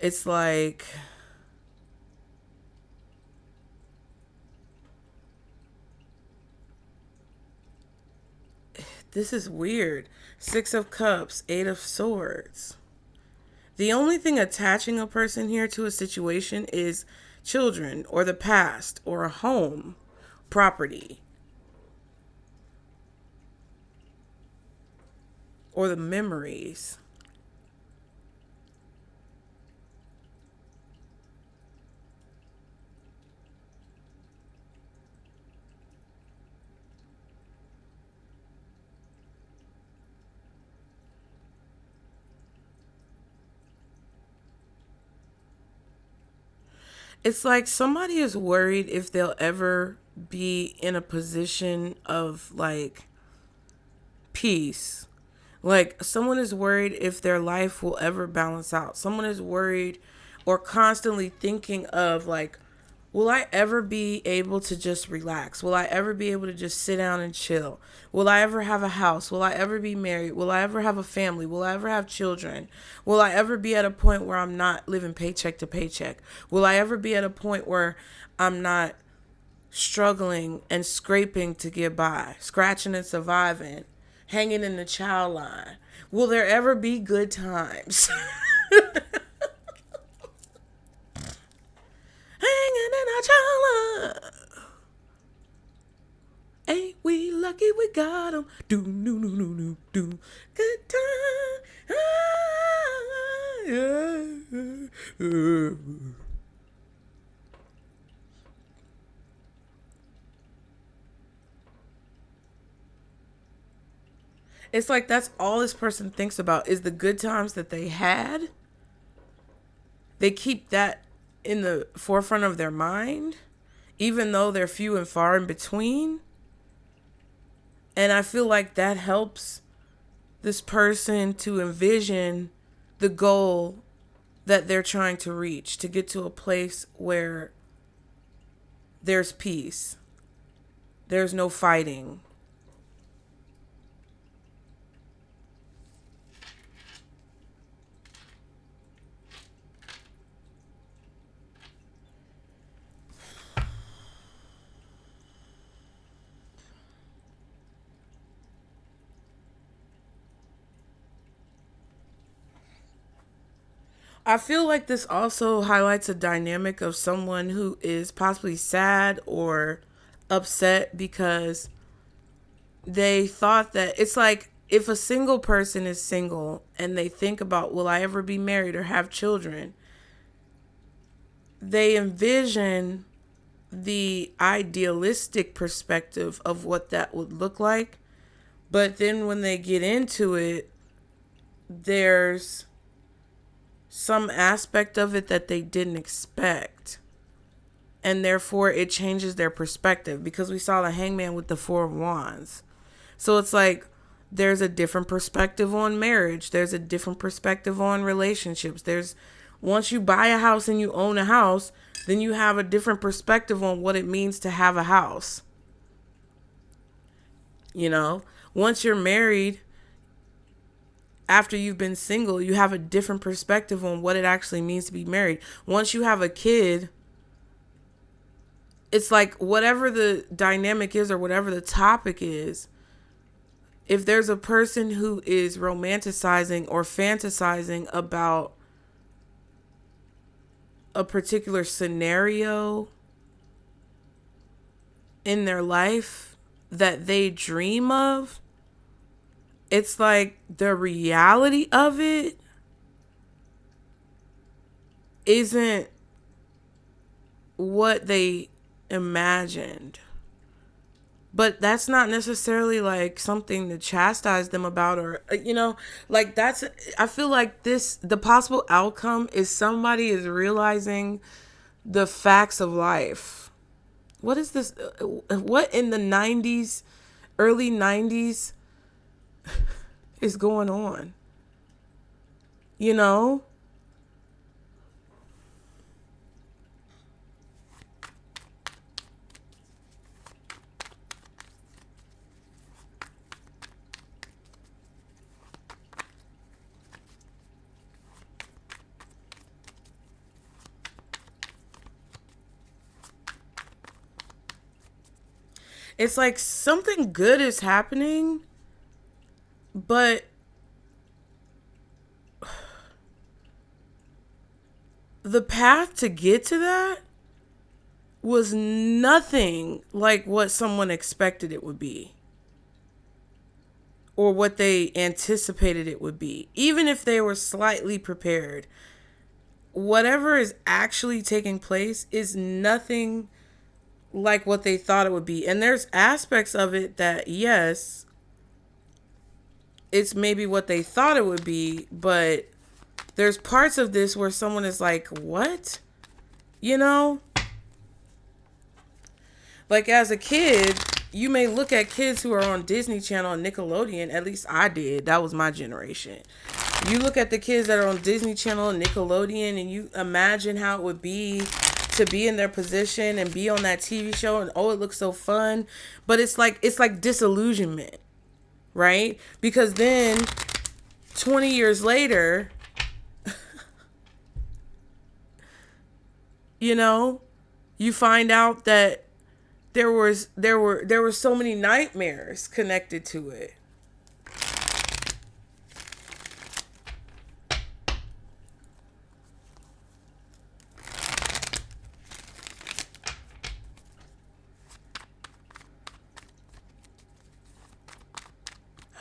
It's like this is weird. 6 of Cups, 8 of Swords. The only thing attaching a person here to a situation is children or the past or a home, property, or the memories. It's like somebody is worried if they'll ever be in a position of like peace. Like someone is worried if their life will ever balance out. Someone is worried or constantly thinking of like, will I ever be able to just relax? Will I ever be able to just sit down and chill? Will I ever have a house? Will I ever be married? Will I ever have a family? Will I ever have children? Will I ever be at a point where I'm not living paycheck to paycheck? Will I ever be at a point where I'm not struggling and scraping to get by, scratching and surviving, hanging in the child line? Will there ever be good times? Hanging in our child line. Ain't we lucky we got 'em? Do, do, do, do, do, do. Good time. It's like that's all this person thinks about is the good times that they had. They keep that in the forefront of their mind, even though they're few and far in between. And I feel like that helps this person to envision the goal that they're trying to reach, to get to a place where there's peace. There's no fighting. I feel like this also highlights a dynamic of someone who is possibly sad or upset because they thought that it's like if a single person is single and they think about, will I ever be married or have children? They envision the idealistic perspective of what that would look like. But then when they get into it, there's some aspect of it that they didn't expect. And therefore it changes their perspective because we saw the hangman with the 4 of wands. So it's like there's a different perspective on marriage. There's a different perspective on relationships. Once you buy a house and you own a house, then you have a different perspective on what it means to have a house. You know, once you're married, after you've been single, you have a different perspective on what it actually means to be married. Once you have a kid, it's like whatever the dynamic is or whatever the topic is, if there's a person who is romanticizing or fantasizing about a particular scenario in their life that they dream of, it's like the reality of it isn't what they imagined. But that's not necessarily like something to chastise them about or, like I feel like the possible outcome is somebody is realizing the facts of life. What is this? What in the 90s, early 90s is going on? You know? It's like something good is happening, but the path to get to that was nothing like what someone expected it would be, or what they anticipated it would be. Even if they were slightly prepared, whatever is actually taking place is nothing like what they thought it would be. And there's aspects of it that, yes, it's maybe what they thought it would be, but there's parts of this where someone is like, what? You know? Like, as a kid, you may look at kids who are on Disney Channel and Nickelodeon. At least I did. That was my generation. You look at the kids that are on Disney Channel and Nickelodeon, and you imagine how it would be to be in their position and be on that TV show, and oh, it looks so fun. But it's like disillusionment, right? Because then 20 years later, you know, you find out that there were so many nightmares connected to it.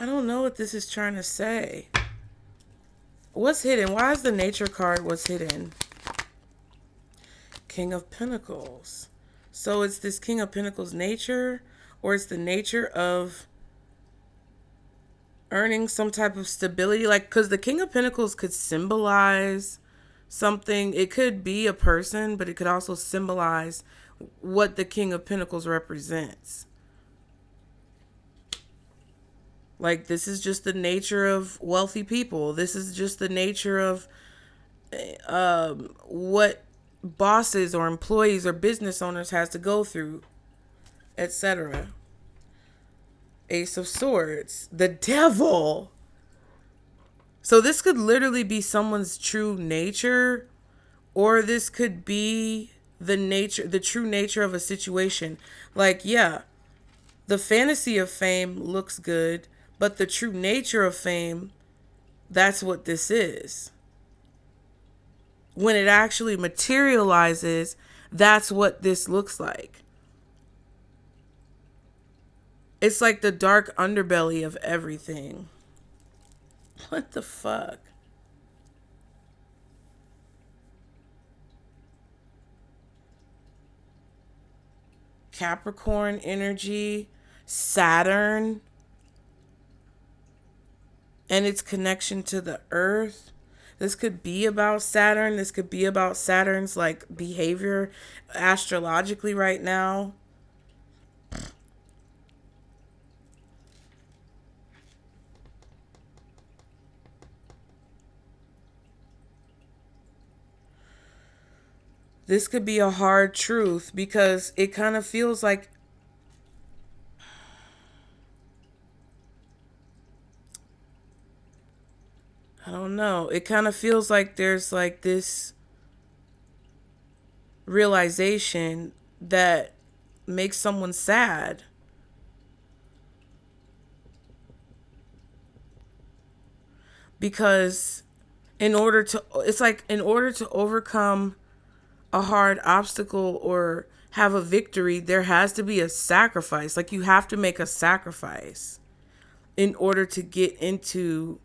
I don't know what this is trying to say. What's hidden? Why is the nature card what's hidden? King of Pentacles. So it's this King of Pentacles nature, or it's the nature of earning some type of stability. Like, because the King of Pentacles could symbolize something. It could be a person, but it could also symbolize what the King of Pentacles represents. Like, this is just the nature of wealthy people. This is just the nature of what bosses or employees or business owners has to go through, etc. Ace of Swords, the Devil. So this could literally be someone's true nature, or this could be the true nature of a situation. Like, yeah, the fantasy of fame looks good, but the true nature of fame, that's what this is. When it actually materializes, that's what this looks like. It's like the dark underbelly of everything. What the fuck? Capricorn energy, Saturn, and its connection to the earth. This could be about Saturn. This could be about Saturn's like behavior astrologically right now. This could be a hard truth because it kind of feels like I don't know. It kind of feels like there's like this realization that makes someone sad. Because in order to overcome a hard obstacle or have a victory, there has to be a sacrifice. Like, you have to make a sacrifice in order to get into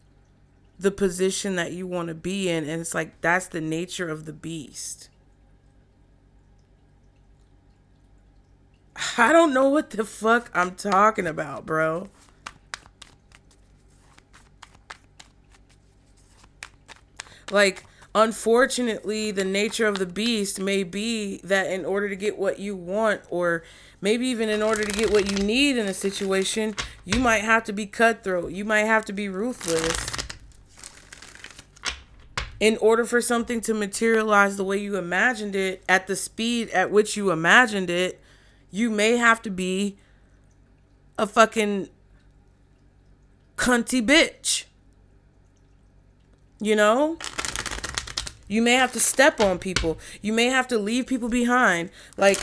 the position that you want to be in. And it's like, that's the nature of the beast. I don't know what the fuck I'm talking about, bro. Like, unfortunately, the nature of the beast may be that in order to get what you want, or maybe even in order to get what you need in a situation, you might have to be cutthroat. You might have to be ruthless. In order for something to materialize the way you imagined it, at the speed at which you imagined it, you may have to be a fucking cunty bitch. You know? You may have to step on people. You may have to leave people behind. Like,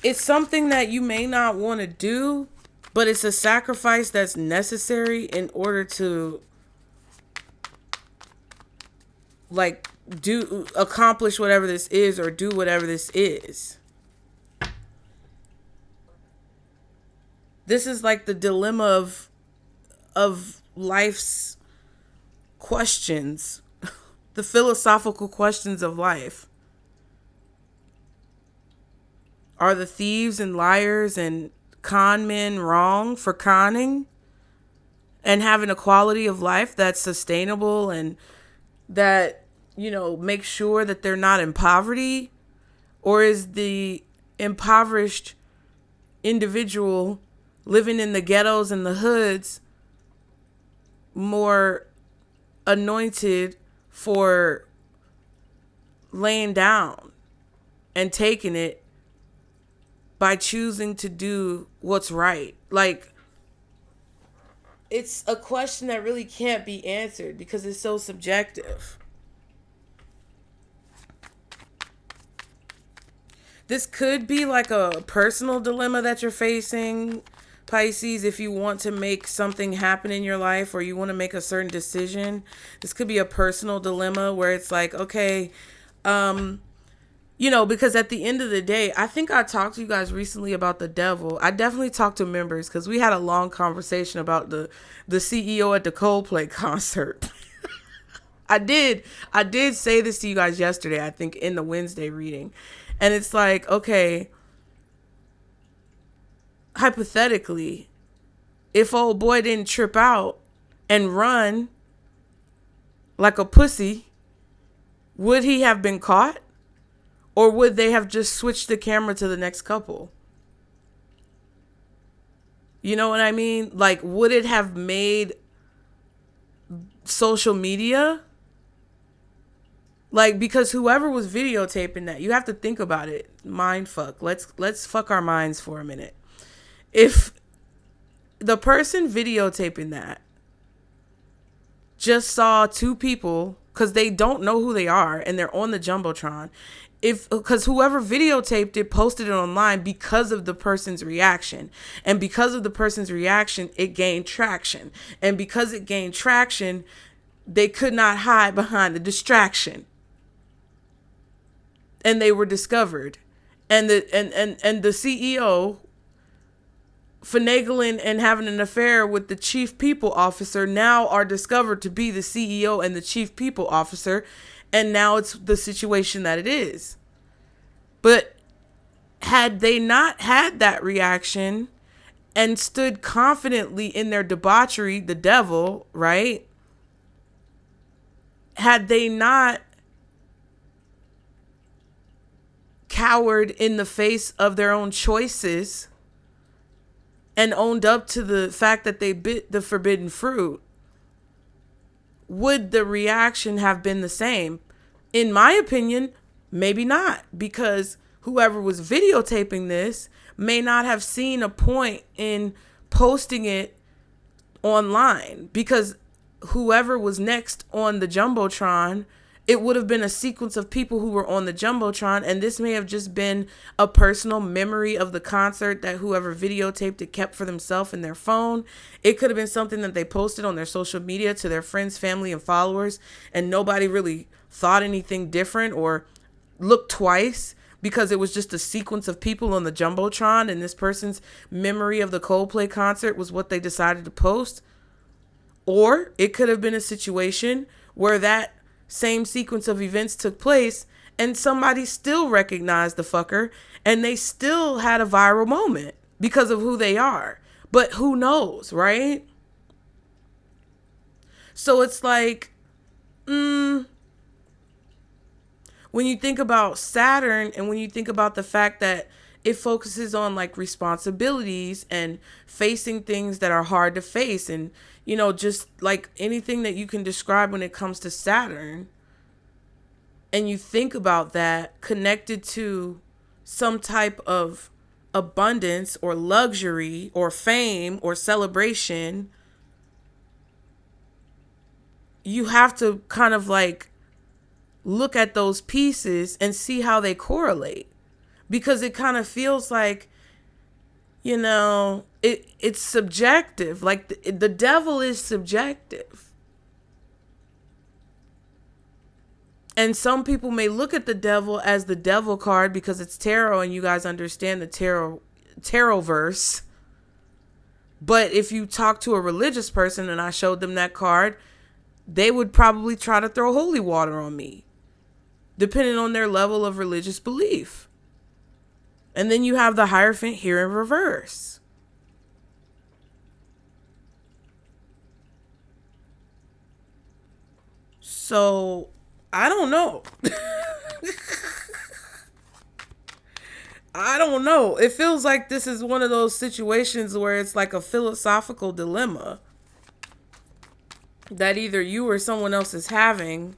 it's something that you may not want to do, but it's a sacrifice that's necessary in order to like accomplish whatever this is, or do whatever this is. This is like the dilemma of life's questions, the philosophical questions of life. Are the thieves and liars and con men wrong for conning and having a quality of life that's sustainable and that, make sure that they're not in poverty? Or is the impoverished individual living in the ghettos and the hoods more anointed for laying down and taking it by choosing to do what's right? Like, it's a question that really can't be answered because it's so subjective. This could be like a personal dilemma that you're facing, Pisces, if you want to make something happen in your life or you want to make a certain decision. This could be a personal dilemma where it's like, okay, because at the end of the day, I think I talked to you guys recently about the devil. I definitely talked to members because we had a long conversation about the CEO at the Coldplay concert. I did say this to you guys yesterday, I think in the Wednesday reading. And it's like, okay, hypothetically, if old boy didn't trip out and run like a pussy, would he have been caught? Or would they have just switched the camera to the next couple? You know what I mean? Like, would it have made social media? Like, because whoever was videotaping that, you have to think about it. Mind fuck. Let's fuck our minds for a minute. If the person videotaping that just saw two people, because they don't know who they are and they're on the Jumbotron, because whoever videotaped it posted it online because of the person's reaction. And because of the person's reaction, it gained traction. And because it gained traction, they could not hide behind the distraction. And they were discovered. And the CEO finagling and having an affair with the chief people officer now are discovered to be the CEO and the chief people officer. And now it's the situation that it is. But had they not had that reaction and stood confidently in their debauchery, the devil, right? Had they not cowered in the face of their own choices and owned up to the fact that they bit the forbidden fruit, would the reaction have been the same? In my opinion, maybe not, because whoever was videotaping this may not have seen a point in posting it online, because whoever was next on the Jumbotron, it would have been a sequence of people who were on the Jumbotron, and this may have just been a personal memory of the concert that whoever videotaped it kept for themselves in their phone. It could have been something that they posted on their social media to their friends, family, and followers, and nobody really thought anything different or looked twice because it was just a sequence of people on the Jumbotron, and this person's memory of the Coldplay concert was what they decided to post. Or it could have been a situation where that same sequence of events took place and somebody still recognized the fucker and they still had a viral moment because of who they are. But who knows, right? So it's like, when you think about Saturn and when you think about the fact that it focuses on like responsibilities and facing things that are hard to face, and just like anything that you can describe when it comes to Saturn, and you think about that connected to some type of abundance or luxury or fame or celebration, you have to kind of like look at those pieces and see how they correlate, because it kind of feels like, it's subjective. Like the devil is subjective. And some people may look at the devil as the devil card because it's tarot and you guys understand the tarot verse. But if you talk to a religious person and I showed them that card, they would probably try to throw holy water on me, depending on their level of religious belief. And then you have the Hierophant here in reverse. So, I don't know. I don't know. It feels like this is one of those situations where it's like a philosophical dilemma that either you or someone else is having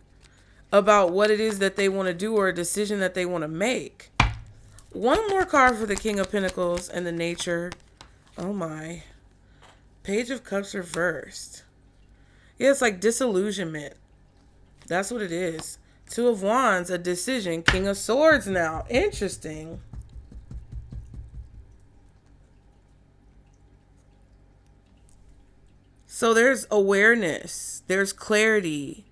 about what it is that they want to do or a decision that they want to make. One more card for the King of Pentacles and the nature. Oh my. Page of Cups reversed. Yeah, it's like disillusionment. That's what it is. Two of Wands, a decision. King of Swords now. Interesting. So there's awareness. There's clarity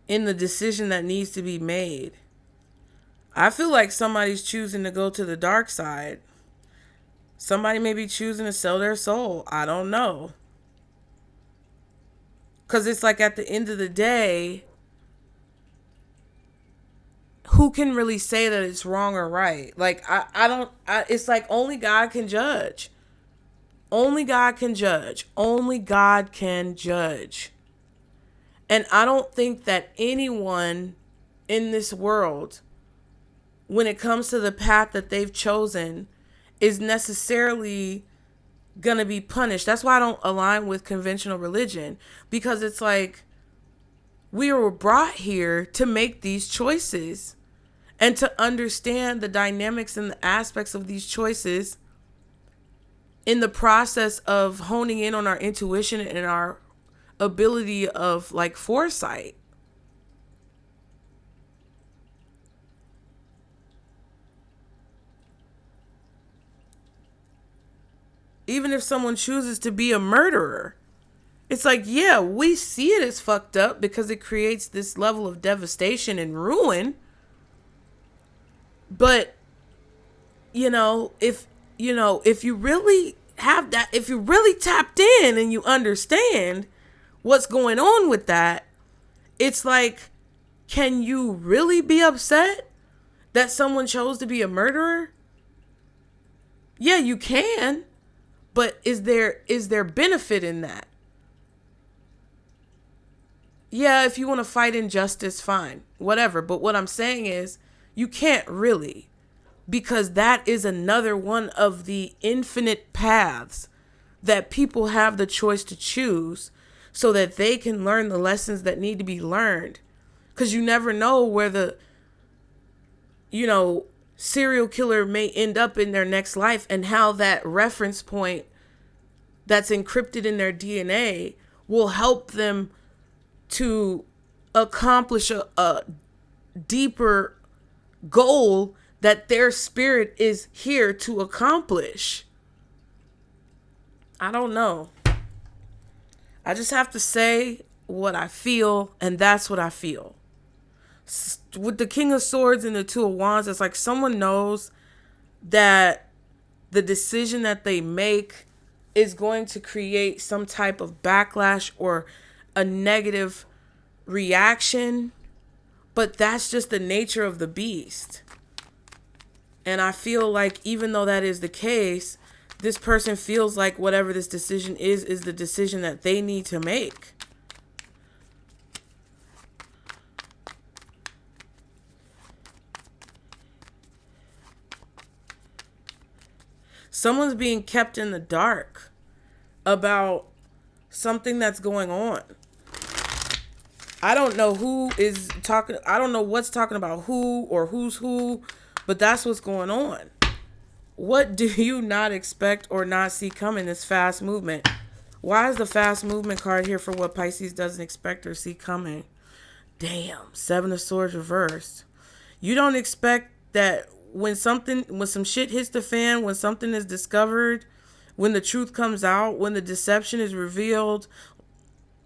in the decision that needs to be made. I feel like somebody's choosing to go to the dark side. Somebody may be choosing to sell their soul. I don't know. Because it's like at the end of the day, who can really say that it's wrong or right? Like, it's like only God can judge. Only God can judge. Only God can judge. And I don't think that anyone in this world, when it comes to the path that they've chosen, is necessarily going to be punished. That's why I don't align with conventional religion, because it's like we were brought here to make these choices and to understand the dynamics and the aspects of these choices in the process of honing in on our intuition and our ability of like foresight. Even if someone chooses to be a murderer, it's like, yeah, we see it as fucked up because it creates this level of devastation and ruin. But, if you really have that, if you really tapped in and you understand what's going on with that, it's like, can you really be upset that someone chose to be a murderer? Yeah, you can. But is there benefit in that? Yeah, if you want to fight injustice, fine, whatever. But what I'm saying is you can't really, because that is another one of the infinite paths that people have the choice to choose so that they can learn the lessons that need to be learned. Because you never know where the, serial killer may end up in their next life, and how that reference point that's encrypted in their DNA will help them to accomplish a deeper goal that their spirit is here to accomplish. I don't know. I just have to say what I feel, and that's what I feel. With the King of Swords and the Two of Wands, it's like someone knows that the decision that they make is going to create some type of backlash or a negative reaction, but that's just the nature of the beast. And I feel like even though that is the case, this person feels like whatever this decision is the decision that they need to make. Someone's being kept in the dark about something that's going on. I don't know who is talking. I don't know what's talking about who or who's who, but that's what's going on. What do you not expect or not see coming? This fast movement. Why is the fast movement card here for what Pisces doesn't expect or see coming? Damn, Seven of Swords reversed. You don't expect that when some shit hits the fan, when something is discovered, when the truth comes out, when the deception is revealed,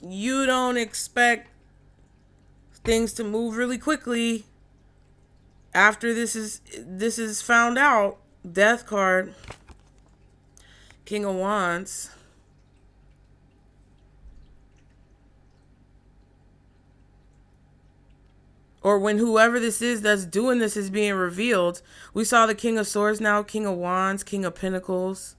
you don't expect things to move really quickly after this is found out, Death card, King of Wands. Or when whoever this is that's doing this is being revealed. We saw the King of Swords now, King of Wands, King of Pentacles.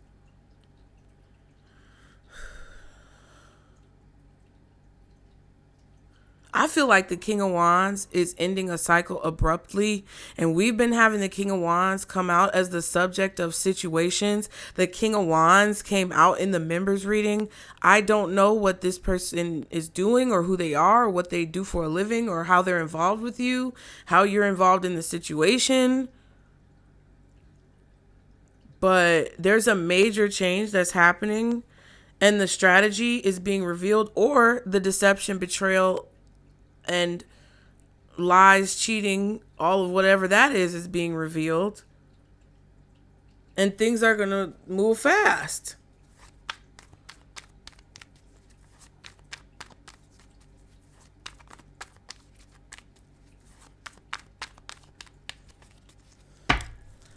I feel like the King of Wands is ending a cycle abruptly, and we've been having the King of Wands come out as the subject of situations. The King of Wands came out in the members reading. I don't know what this person is doing or who they are or what they do for a living or how they're involved with you, how you're involved in the situation. But there's a major change that's happening, and the strategy is being revealed, or the deception, betrayal, and lies, cheating, all of whatever that is being revealed. And things are going to move fast.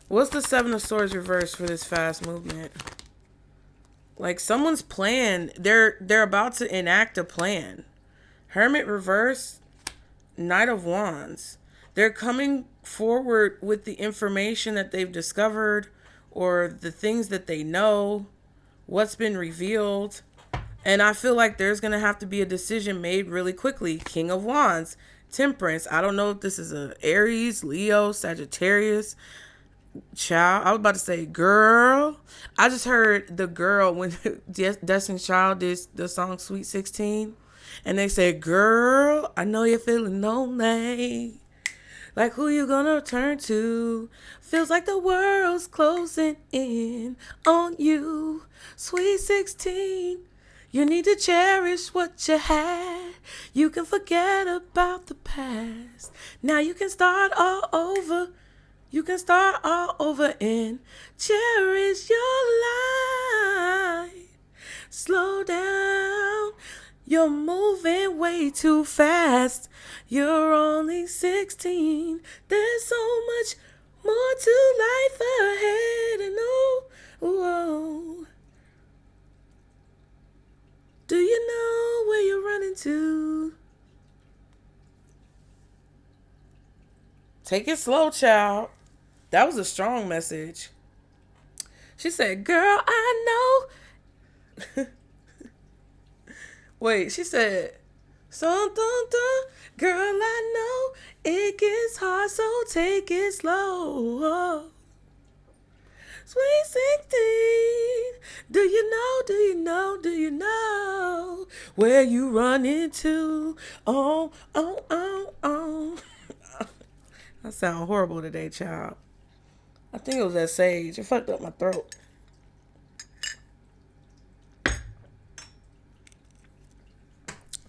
What's the Seven of Swords reverse for this fast movement? Like someone's plan, they're about to enact a plan. Hermit reverse, Knight of Wands. They're coming forward with the information that they've discovered or the things that they know, what's been revealed. And I feel like there's going to have to be a decision made really quickly. King of Wands, Temperance. I don't know if this is a Aries, Leo, Sagittarius. Child, I was about to say girl. I just heard the girl when Destiny's Child did the song Sweet 16. And they said, girl, I know you're feeling lonely. Like who you gonna turn to? Feels like the world's closing in on you. Sweet 16. You need to cherish what you had. You can forget about the past. Now you can start all over. You can start all over and cherish your life. Slow down. You're moving way too fast. You're only 16. There's so much more to life ahead. And oh, do you know where you're running to? Take it slow, child. That was a strong message. She said, girl, I know. Wait, she said, girl, I know it gets hard, so take it slow. Sweet 16, do you know where you run into? Oh. I sound horrible today, child. I think it was that sage. It fucked up my throat.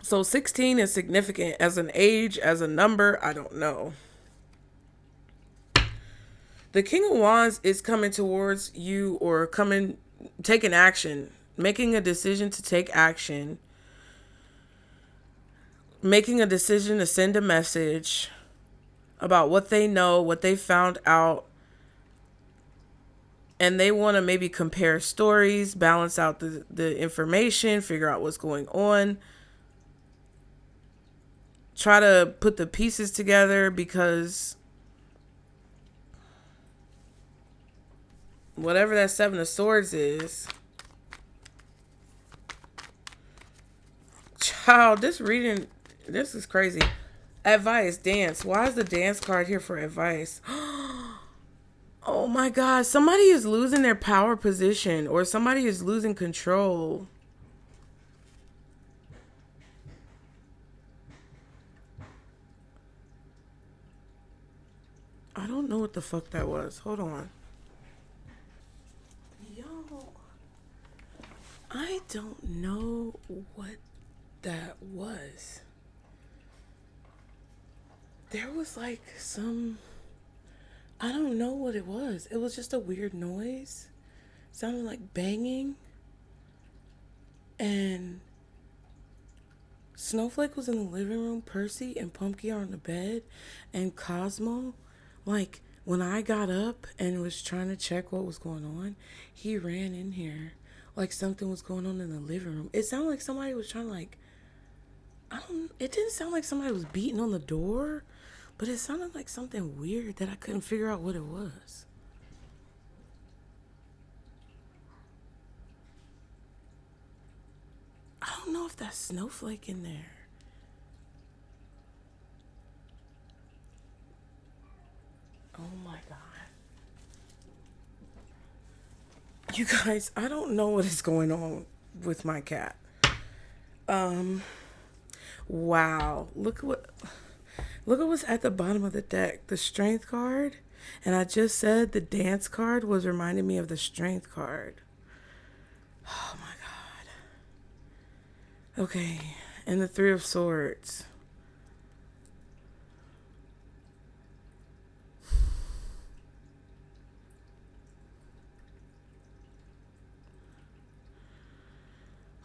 So 16 is significant as an age, as a number, I don't know. The King of Wands is coming towards you or taking action, making a decision to take action, making a decision to send a message about what they know, what they found out, and they want to maybe compare stories, balance out the information, figure out what's going on, try to put the pieces together, because whatever that Seven of Swords is, child, this reading, this is crazy. Advice, dance. Why is the dance card here for advice? Oh my God, somebody is losing their power position or somebody is losing control. I don't know what the fuck that was. Hold on. Yo, I don't know what that was. There was like I don't know what it was. It was just a weird noise. It sounded like banging. And Snowflake was in the living room. Percy and Pumpkin are on the bed. And Cosmo, like, When I got up and was trying to check what was going on, he ran in here like something was going on in the living room. It sounded like somebody was trying to it didn't sound like somebody was beating on the door, but it sounded like something weird that I couldn't figure out what it was. I don't know if that's Snowflake in there. Oh my God. You guys, I don't know what is going on with my cat. Wow. Look at what's at the bottom of the deck. The Strength card. And I just said the Dance card was reminding me of the Strength card. Oh my God. Okay. And the Three of Swords.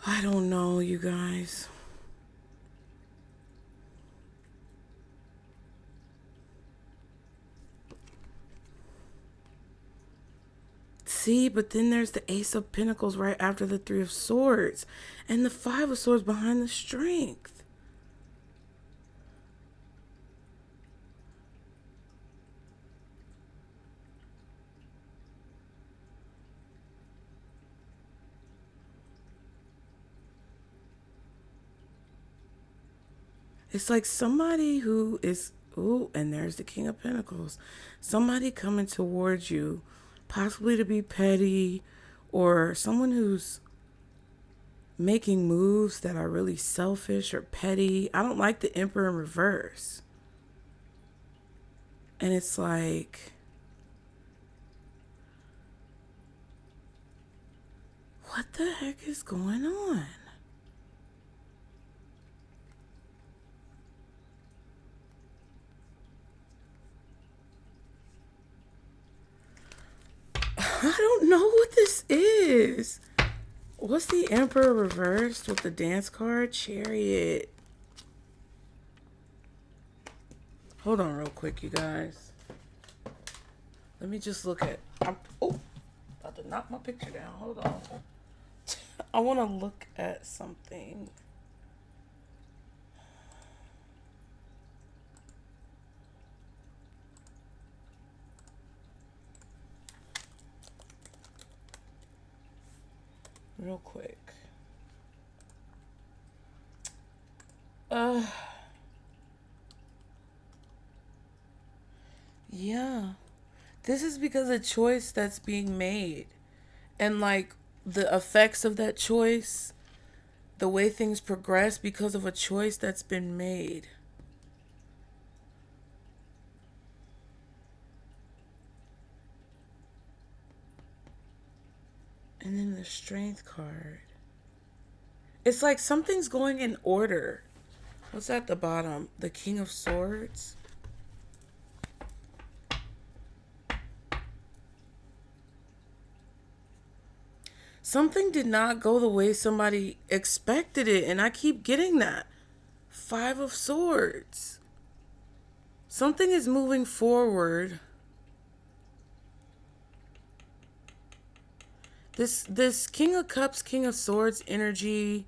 I don't know, you guys. See, but then there's the Ace of Pentacles right after the Three of Swords. And the Five of Swords behind the Strength. It's like somebody who is, ooh, and there's the King of Pentacles. Somebody coming towards you, possibly to be petty, or someone who's making moves that are really selfish or petty. I don't like the Emperor in reverse. And it's like, what the heck is going on? I don't know what this is. What's the Emperor reversed with the Dance card? Chariot. Hold on real quick, you guys. Let me just look at... oh, about to knock my picture down. Hold on. I want to look at something. Real quick. Yeah. This is because of choice that's being made. And like the effects of that choice, the way things progress because of a choice that's been made. And then the Strength card. It's like something's going in order. What's at the bottom? The King of Swords. Something did not go the way somebody expected it, and I keep getting that. Five of Swords. Something is moving forward. This King of Cups, King of Swords energy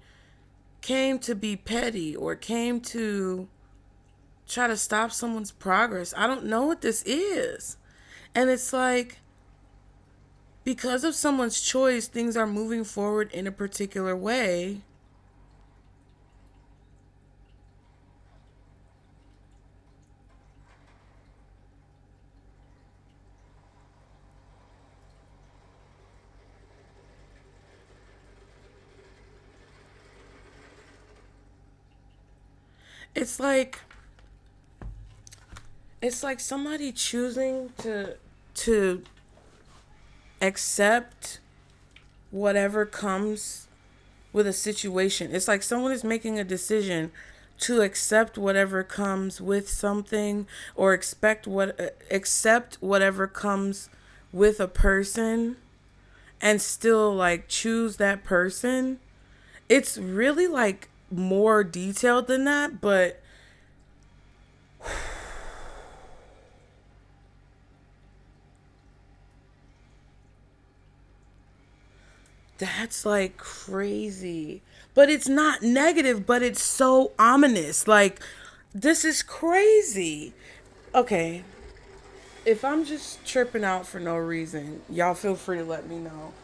came to be petty or came to try to stop someone's progress. I don't know what this is. And it's like, because of someone's choice, things are moving forward in a particular way. It's like somebody choosing to accept whatever comes with a situation. It's like someone is making a decision to accept whatever comes with something, or accept whatever comes with a person, and still like choose that person. It's really like more detailed than that, but That's like crazy. But it's not negative, but it's so ominous. Like, this is crazy. Okay. If I'm just tripping out for no reason, y'all feel free to let me know.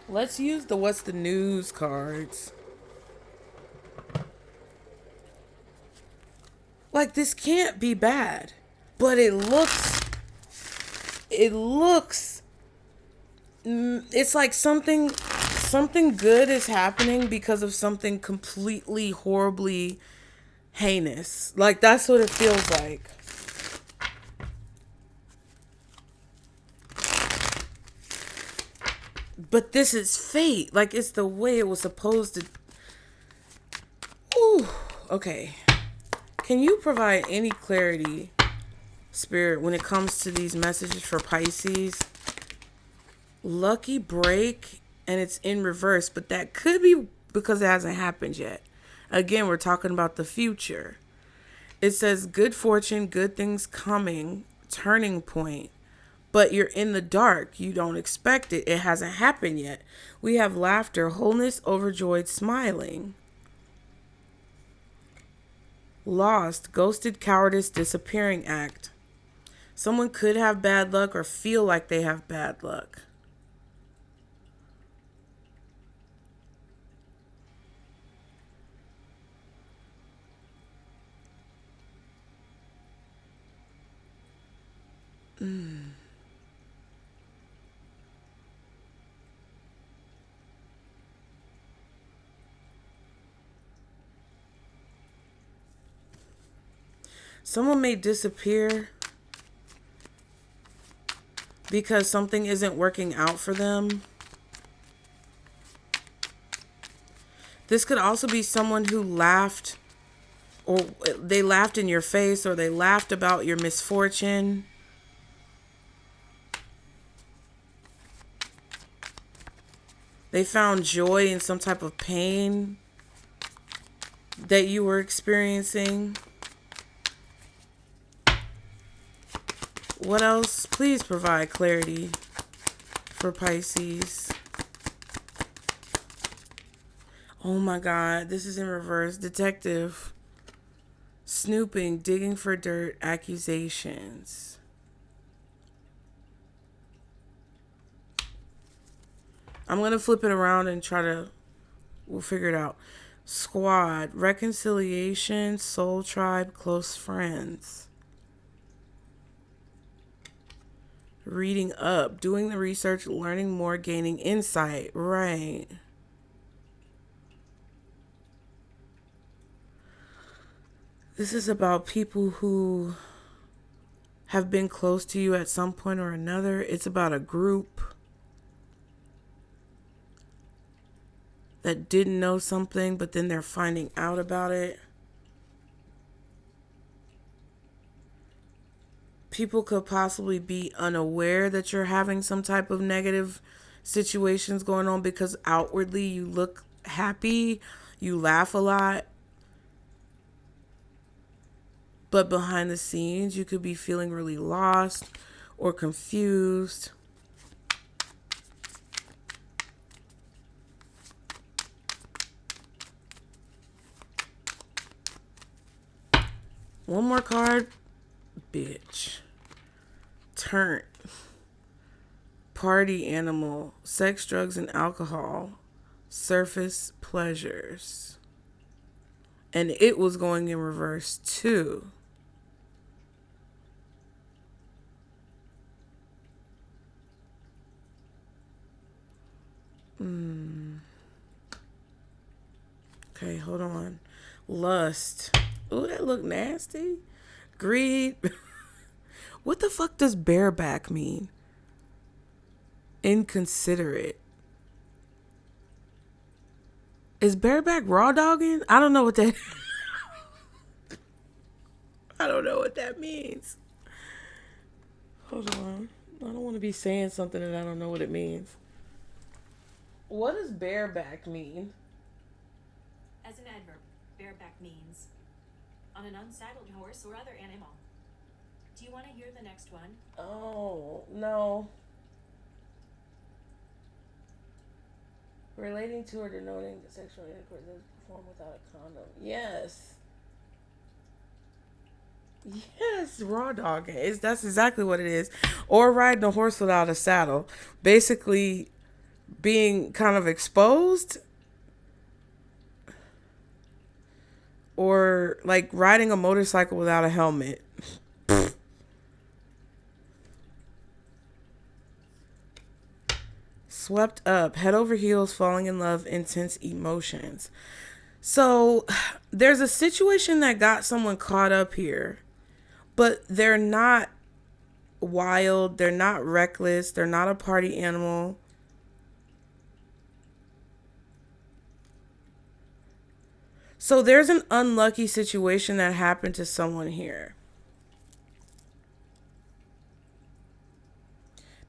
Let's use the what's the news cards. Like, this can't be bad. But it looks it's like something good is happening because of something completely horribly heinous. Like, that's what it feels like. But this is fate. Like, it's the way it was supposed to. Ooh. Okay. Can you provide any clarity, Spirit, when it comes to these messages for Pisces? Lucky break, and it's in reverse, but that could be because it hasn't happened yet. Again, we're talking about the future. It says good fortune, good things coming, turning point. But you're in the dark. You don't expect it. It hasn't happened yet. We have laughter, wholeness, overjoyed, smiling. Lost, ghosted, cowardice, disappearing act. Someone could have bad luck or feel like they have bad luck. Someone may disappear because something isn't working out for them. This could also be someone who laughed, or they laughed in your face, or they laughed about your misfortune. They found joy in some type of pain that you were experiencing. What else? Please provide clarity for Pisces. Oh my God, this is in reverse. Detective. Snooping, digging for dirt, accusations. I'm going to flip it around and we'll figure it out. Squad, reconciliation, soul tribe, close friends. Reading up, doing the research, learning more, gaining insight. Right. This is about people who have been close to you at some point or another. It's about a group that didn't know something, but then they're finding out about it. People could possibly be unaware that you're having some type of negative situations going on because outwardly you look happy, you laugh a lot. But behind the scenes, you could be feeling really lost or confused. One more card. Bitch. Turn. Party animal. Sex, drugs, and alcohol. Surface pleasures. And it was going in reverse too. Okay, hold on. Lust. Ooh, that look nasty. Greed. What the fuck does bareback mean? Inconsiderate. Is bareback raw dogging? I don't know what that I don't know what that means. Hold on. I don't want to be saying something and I don't know what it means. What does bareback mean? As an adverb, bareback means on an unsaddled horse or other animal. Do you want to hear the next one? Oh, no. Relating to or denoting the sexual intercourse that is performed without a condom. Yes. Yes, raw dogging. That's exactly what it is. Or riding a horse without a saddle. Basically being kind of exposed, or like riding a motorcycle without a helmet. Swept up, head over heels, falling in love, intense emotions. So there's a situation that got someone caught up here, but they're not wild, they're not reckless, they're not a party animal. So there's an unlucky situation that happened to someone here.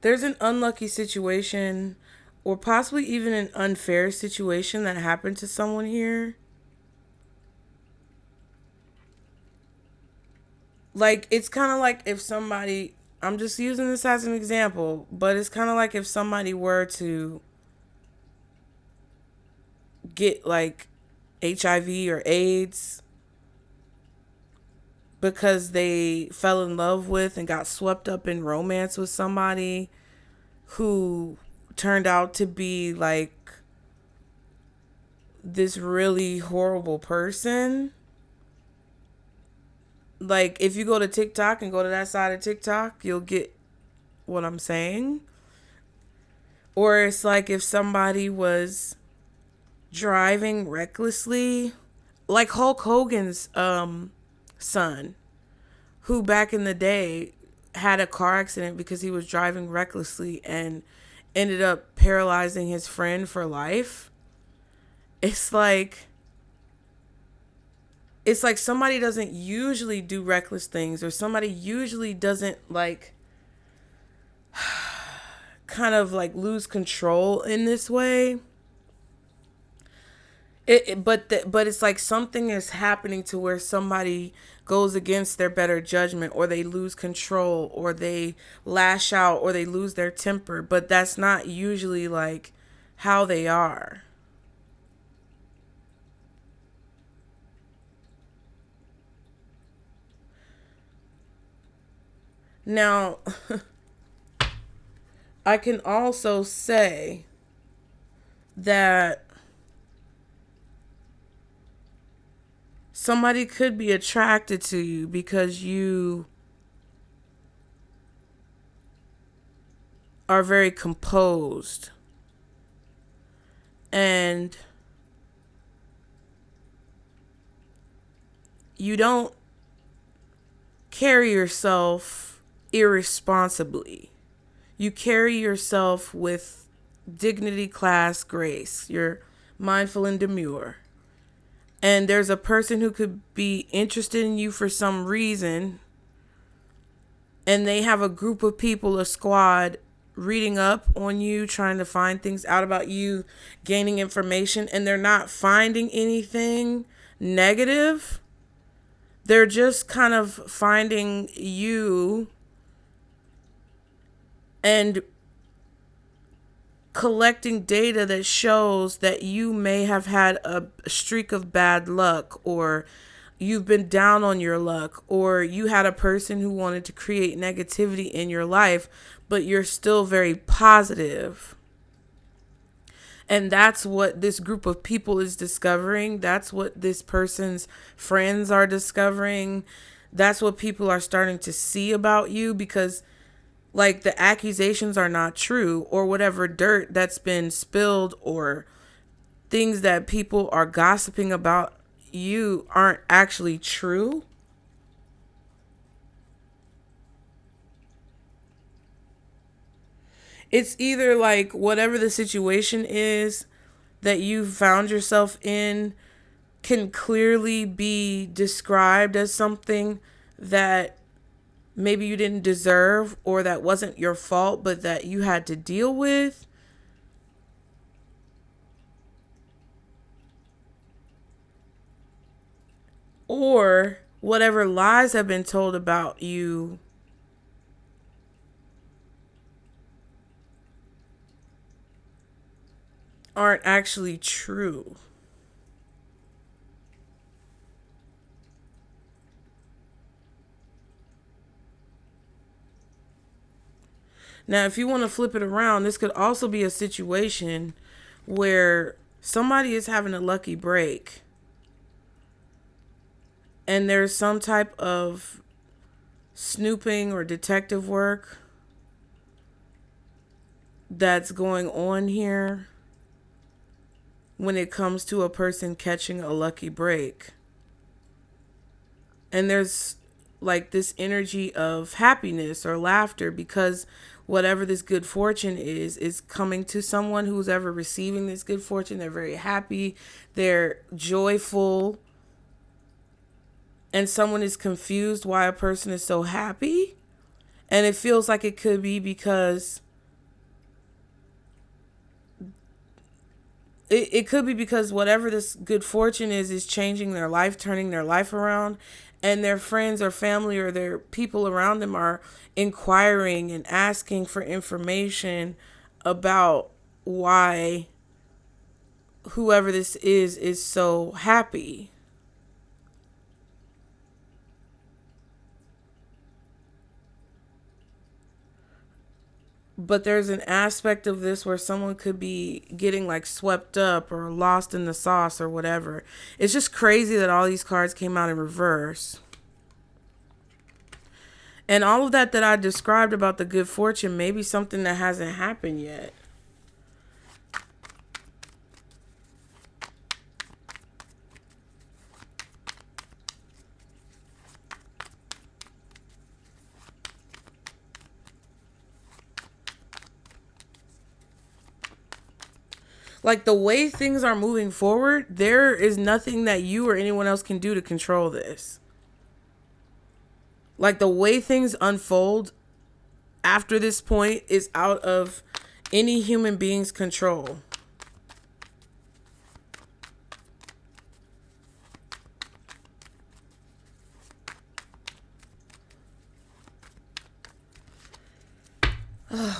There's an unlucky situation, or possibly even an unfair situation that happened to someone here. Like, it's kind of like if somebody, I'm just using this as an example, but it's kind of like if somebody were to get like HIV or AIDS because they fell in love with and got swept up in romance with somebody who turned out to be like this really horrible person. Like, if you go to TikTok and go to that side of TikTok, you'll get what I'm saying. Or it's like if somebody was driving recklessly, like Hulk Hogan's son, who back in the day had a car accident because he was driving recklessly and ended up paralyzing his friend for life. It's like somebody doesn't usually do reckless things, or somebody usually doesn't like kind of like lose control in this way. But it's like something is happening to where somebody goes against their better judgment, or they lose control, or they lash out, or they lose their temper. But that's not usually like how they are. Now, I can also say that somebody could be attracted to you because you are very composed and you don't carry yourself irresponsibly. You carry yourself with dignity, class, grace. You're mindful and demure. And there's a person who could be interested in you for some reason, and they have a group of people, a squad, reading up on you, trying to find things out about you, gaining information, and they're not finding anything negative. They're just kind of finding you and collecting data that shows that you may have had a streak of bad luck, or you've been down on your luck, or you had a person who wanted to create negativity in your life, but you're still very positive. And that's what this group of people is discovering. That's what this person's friends are discovering. That's what people are starting to see about you, because like the accusations are not true, or whatever dirt that's been spilled or things that people are gossiping about you aren't actually true. It's either like whatever the situation is that you found yourself in can clearly be described as something that maybe you didn't deserve, or that wasn't your fault, but that you had to deal with. Or whatever lies have been told about you aren't actually true. Now, if you want to flip it around, this could also be a situation where somebody is having a lucky break and there's some type of snooping or detective work that's going on here when it comes to a person catching a lucky break. And there's like this energy of happiness or laughter because whatever this good fortune is coming to someone who's ever receiving this good fortune. They're very happy, they're joyful, and someone is confused why a person is so happy. And it feels like it could be because it could be because whatever this good fortune is changing their life, turning their life around, and their friends or family or their people around them are inquiring and asking for information about why whoever this is so happy. But there's an aspect of this where someone could be getting like swept up or lost in the sauce or whatever. It's just crazy that all these cards came out in reverse. And all of that I described about the good fortune may be something that hasn't happened yet. Like the way things are moving forward, there is nothing that you or anyone else can do to control this. Like the way things unfold after this point is out of any human being's control.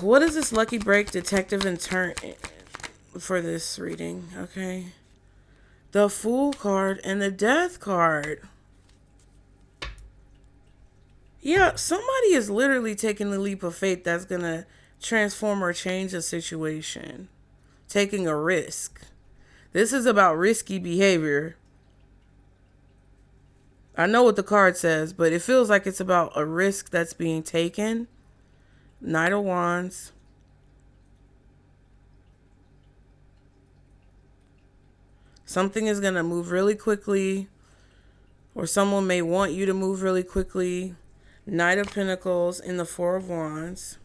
What is this lucky break detective and turn for this reading? Okay. The Fool card and the Death card. Yeah, somebody is literally taking the leap of faith that's going to transform or change a situation. Taking a risk. This is about risky behavior. I know what the card says, but it feels like it's about a risk that's being taken. Knight of Wands. Something is going to move really quickly, or someone may want you to move really quickly. Knight of Pentacles and the Four of Wands.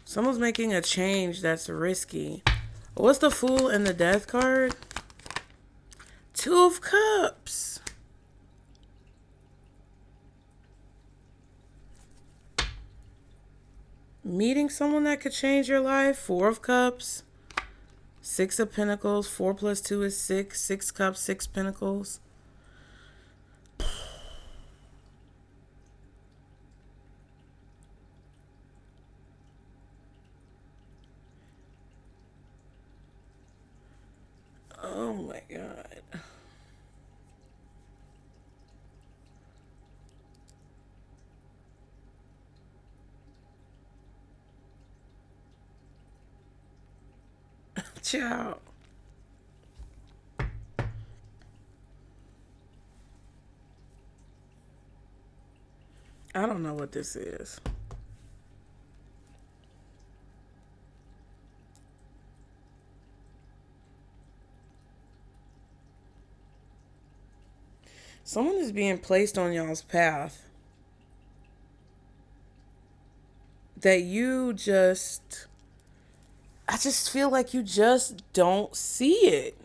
Someone's making a change that's risky. What's the Fool and the Death card? Two of Cups. Meeting someone that could change your life. Four of Cups. Six of Pentacles. 4 plus 2 is 6. 6 Cups, 6 Pentacles. Oh my God. Ciao. I don't know what this is. Someone is being placed on y'all's path that you just I just feel like you just don't see it.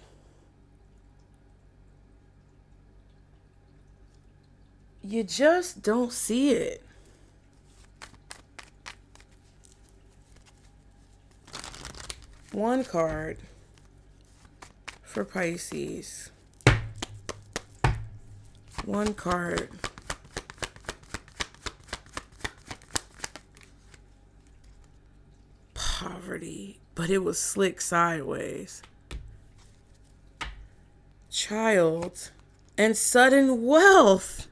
You just don't see it. One card for Pisces. One card. Poverty, but it was slick sideways. Child and sudden wealth.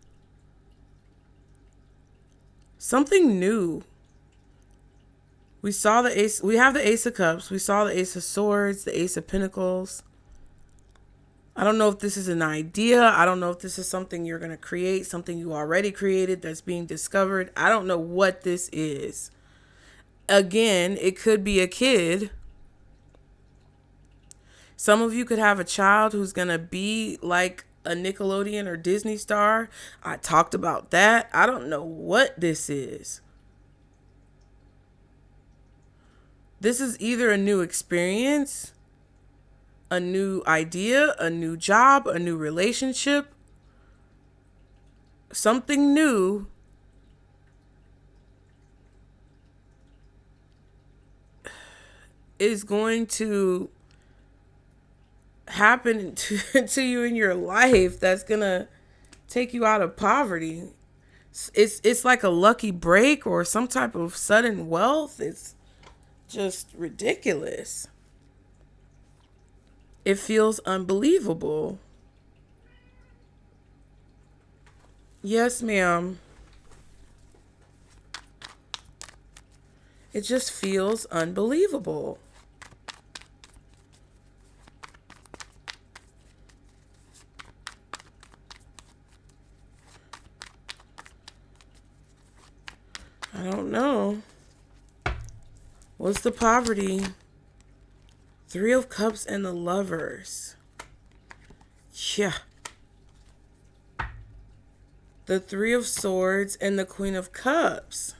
Something new. We saw the ace. We have the Ace of Cups. We saw the Ace of Swords, the Ace of Pentacles. I don't know if this is an idea. I don't know if this is something you're going to create, something you already created that's being discovered. I don't know what this is. Again, it could be a kid. Some of you could have a child who's going to be like a Nickelodeon or Disney star. I talked about that. I don't know what this is. This is either a new experience, a new idea, a new job, a new relationship, something new. Is going to happen to you in your life that's going to take you out of poverty. It's like a lucky break or some type of sudden wealth. It's just ridiculous. It feels unbelievable. Yes, ma'am. It just feels unbelievable. I don't know. What's the poverty? Three of Cups and the Lovers. Yeah. The Three of Swords and the Queen of Cups.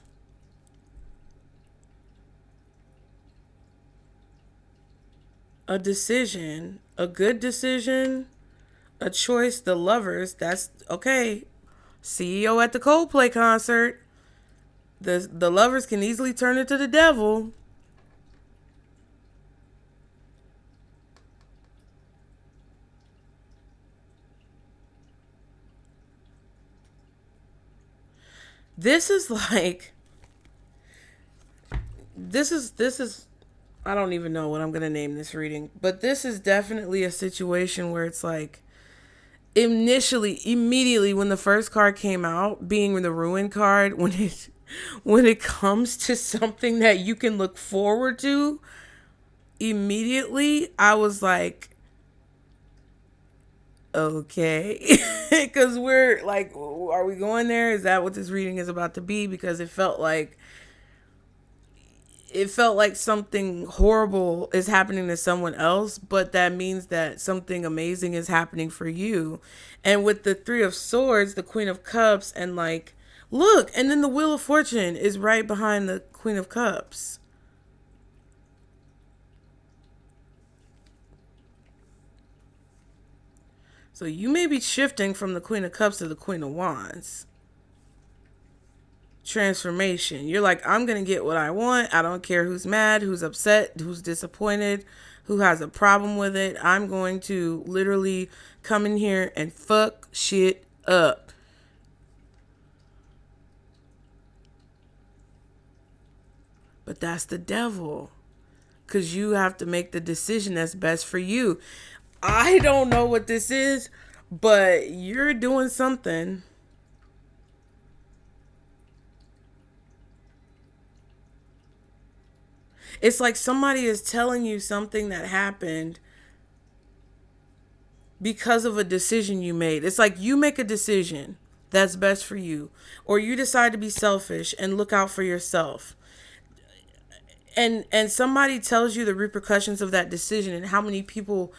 A decision, a good decision, a choice. The Lovers, that's okay. CEO at the Coldplay concert. The Lovers can easily turn into the devil. This is like, this is, I don't even know what I'm going to name this reading, but this is definitely a situation where it's like, immediately when the first card came out, being the Ruin card, when it comes to something that you can look forward to, immediately I was like, okay, because we're like, are we going there? Is that what this reading is about to be? Because it felt like something horrible is happening to someone else, but that means that something amazing is happening for you. And with the Three of Swords, the Queen of Cups, and like, look, and then the Wheel of Fortune is right behind the Queen of Cups. So you may be shifting from the Queen of Cups to the Queen of Wands. Transformation. You're like, I'm going to get what I want. I don't care who's mad, who's upset, who's disappointed, who has a problem with it. I'm going to literally come in here and fuck shit up. But that's the devil. Because you have to make the decision that's best for you. I don't know what this is, but you're doing something. It's like somebody is telling you something that happened because of a decision you made. It's like you make a decision that's best for you, or you decide to be selfish and look out for yourself. And somebody tells you the repercussions of that decision and how many people,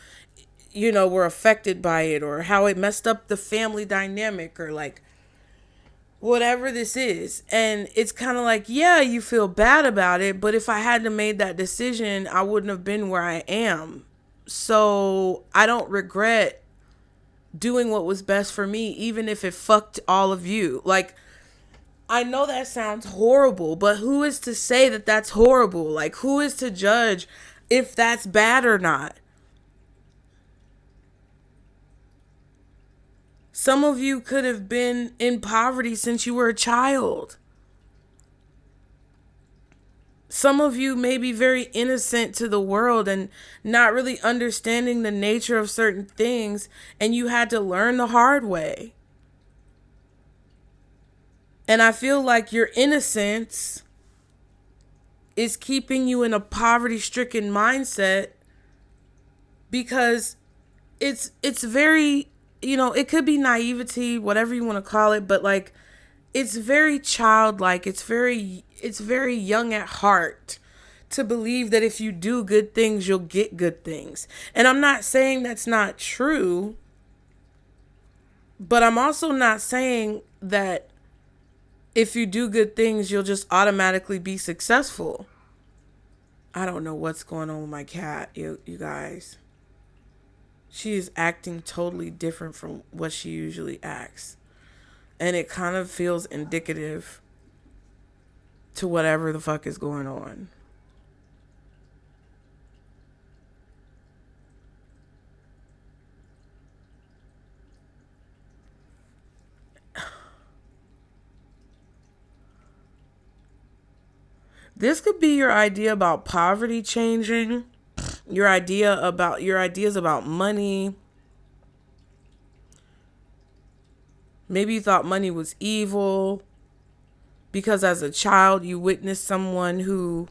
were affected by it, or how it messed up the family dynamic, or like whatever this is. And it's kind of like, yeah, you feel bad about it, but if I hadn't made that decision, I wouldn't have been where I am. So I don't regret doing what was best for me, even if it fucked all of you. Like, I know that sounds horrible, but who is to say that that's horrible? Like, who is to judge if that's bad or not? Some of you could have been in poverty since you were a child. Some of you may be very innocent to the world and not really understanding the nature of certain things, and you had to learn the hard way. And I feel like your innocence is keeping you in a poverty-stricken mindset, because it's very, it could be naivety, whatever you want to call it, but like, it's very childlike. It's very young at heart to believe that if you do good things, you'll get good things. And I'm not saying that's not true, but I'm also not saying that if you do good things, you'll just automatically be successful. I don't know what's going on with my cat, you guys. She is acting totally different from what she usually acts. And it kind of feels indicative to whatever the fuck is going on. This could be your idea about poverty changing, your ideas about money. Maybe you thought money was evil because as a child you witnessed someone who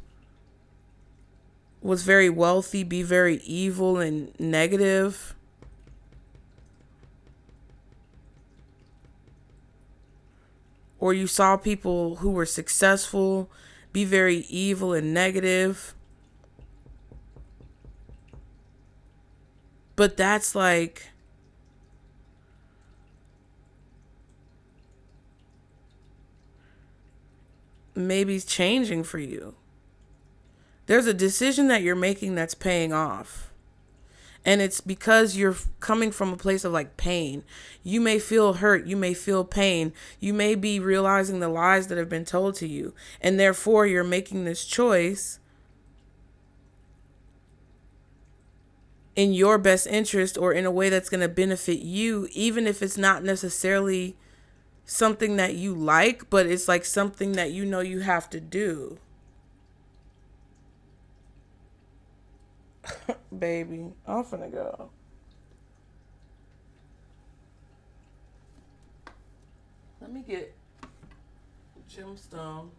was very wealthy be very evil and negative. Or you saw people who were successful be very evil and negative. But that's like, maybe it's changing for you. There's a decision that you're making that's paying off. And it's because you're coming from a place of like pain. You may feel hurt. You may feel pain. You may be realizing the lies that have been told to you. And therefore you're making this choice in your best interest or in a way that's going to benefit you, even if it's not necessarily something that you like, but it's like something that you know you have to do. Baby, I'm finna go. Let me get gemstone.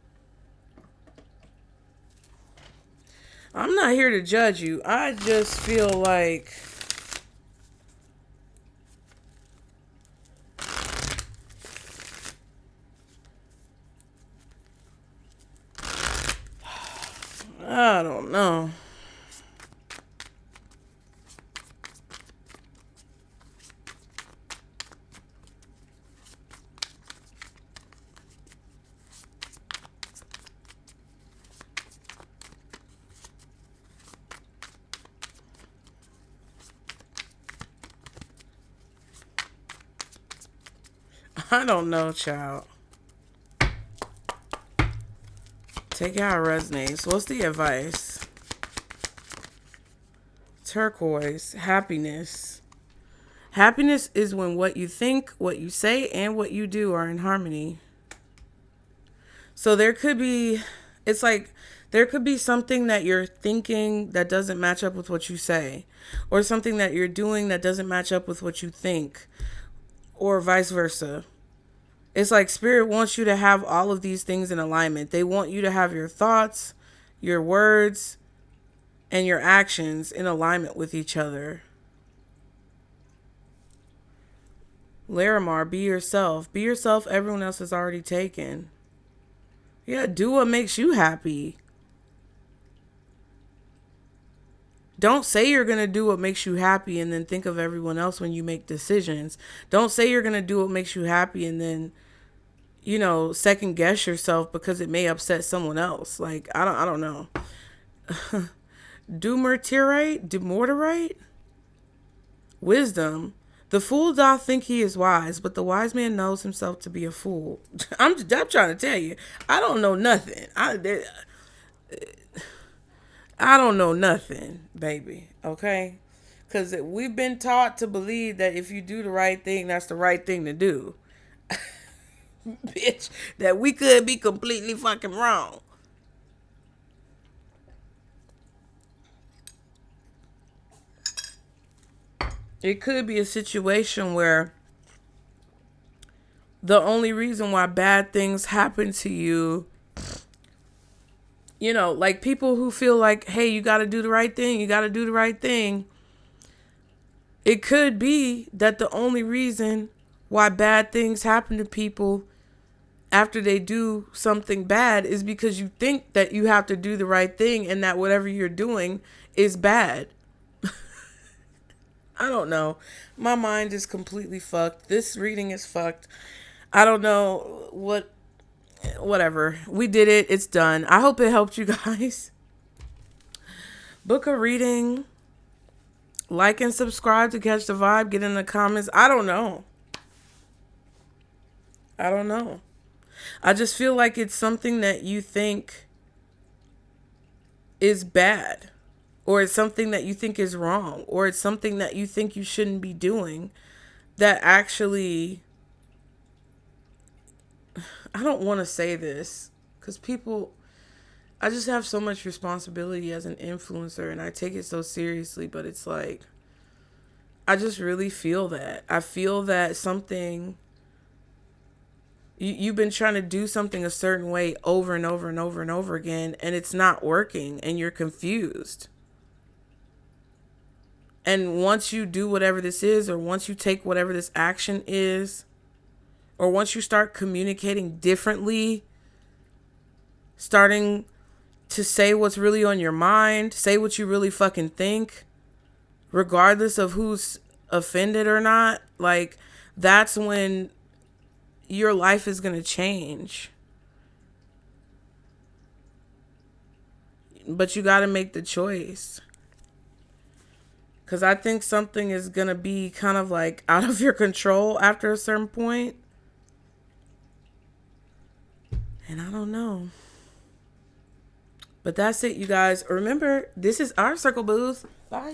I'm not here to judge you. I just feel like I don't know. I don't know, child. Take out resonates. What's the advice? Turquoise. Happiness. Happiness is when what you think, what you say, and what you do are in harmony. So there could be something that you're thinking that doesn't match up with what you say, or something that you're doing that doesn't match up with what you think, or vice versa. It's like Spirit wants you to have all of these things in alignment. They want you to have your thoughts, your words, and your actions in alignment with each other. Larimar, be yourself. Be yourself. Everyone else is already taken. Yeah, do what makes you happy. Don't say you're going to do what makes you happy and then think of everyone else when you make decisions. Don't say you're going to do what makes you happy and then, second guess yourself because it may upset someone else. Like, I don't know. Demorterite? Wisdom. The fool doth think he is wise, but the wise man knows himself to be a fool. I'm trying to tell you, I don't know nothing. I don't know nothing, baby. Okay? Because we've been taught to believe that if you do the right thing, that's the right thing to do. Bitch, that we could be completely fucking wrong. It could be a situation where the only reason why bad things happen to you, like people who feel like, hey, you got to do the right thing. You got to do the right thing. It could be that the only reason why bad things happen to people after they do something bad is because you think that you have to do the right thing and that whatever you're doing is bad. I don't know. My mind is completely fucked. This reading is fucked. I don't know whatever. We did it. It's done. I hope it helped you guys. Book a reading. Like and subscribe to catch the vibe. Get in the comments. I don't know. I just feel like it's something that you think is bad. Or it's something that you think is wrong. Or it's something that you think you shouldn't be doing. That actually... I don't want to say this. Because people... I just have so much responsibility as an influencer. And I take it so seriously. But it's like... I just really feel that. I feel that something... You've been trying to do something a certain way over and over and over and over again. And it's not working. And you're confused. And once you do whatever this is, or once you take whatever this action is, or once you start communicating differently, starting to say what's really on your mind, say what you really fucking think, regardless of who's offended or not, like, that's when your life is going to change. But you got to make the choice. Because I think something is going to be kind of like out of your control after a certain point. And I don't know. But that's it, you guys. Remember, this is our circle booth. Bye.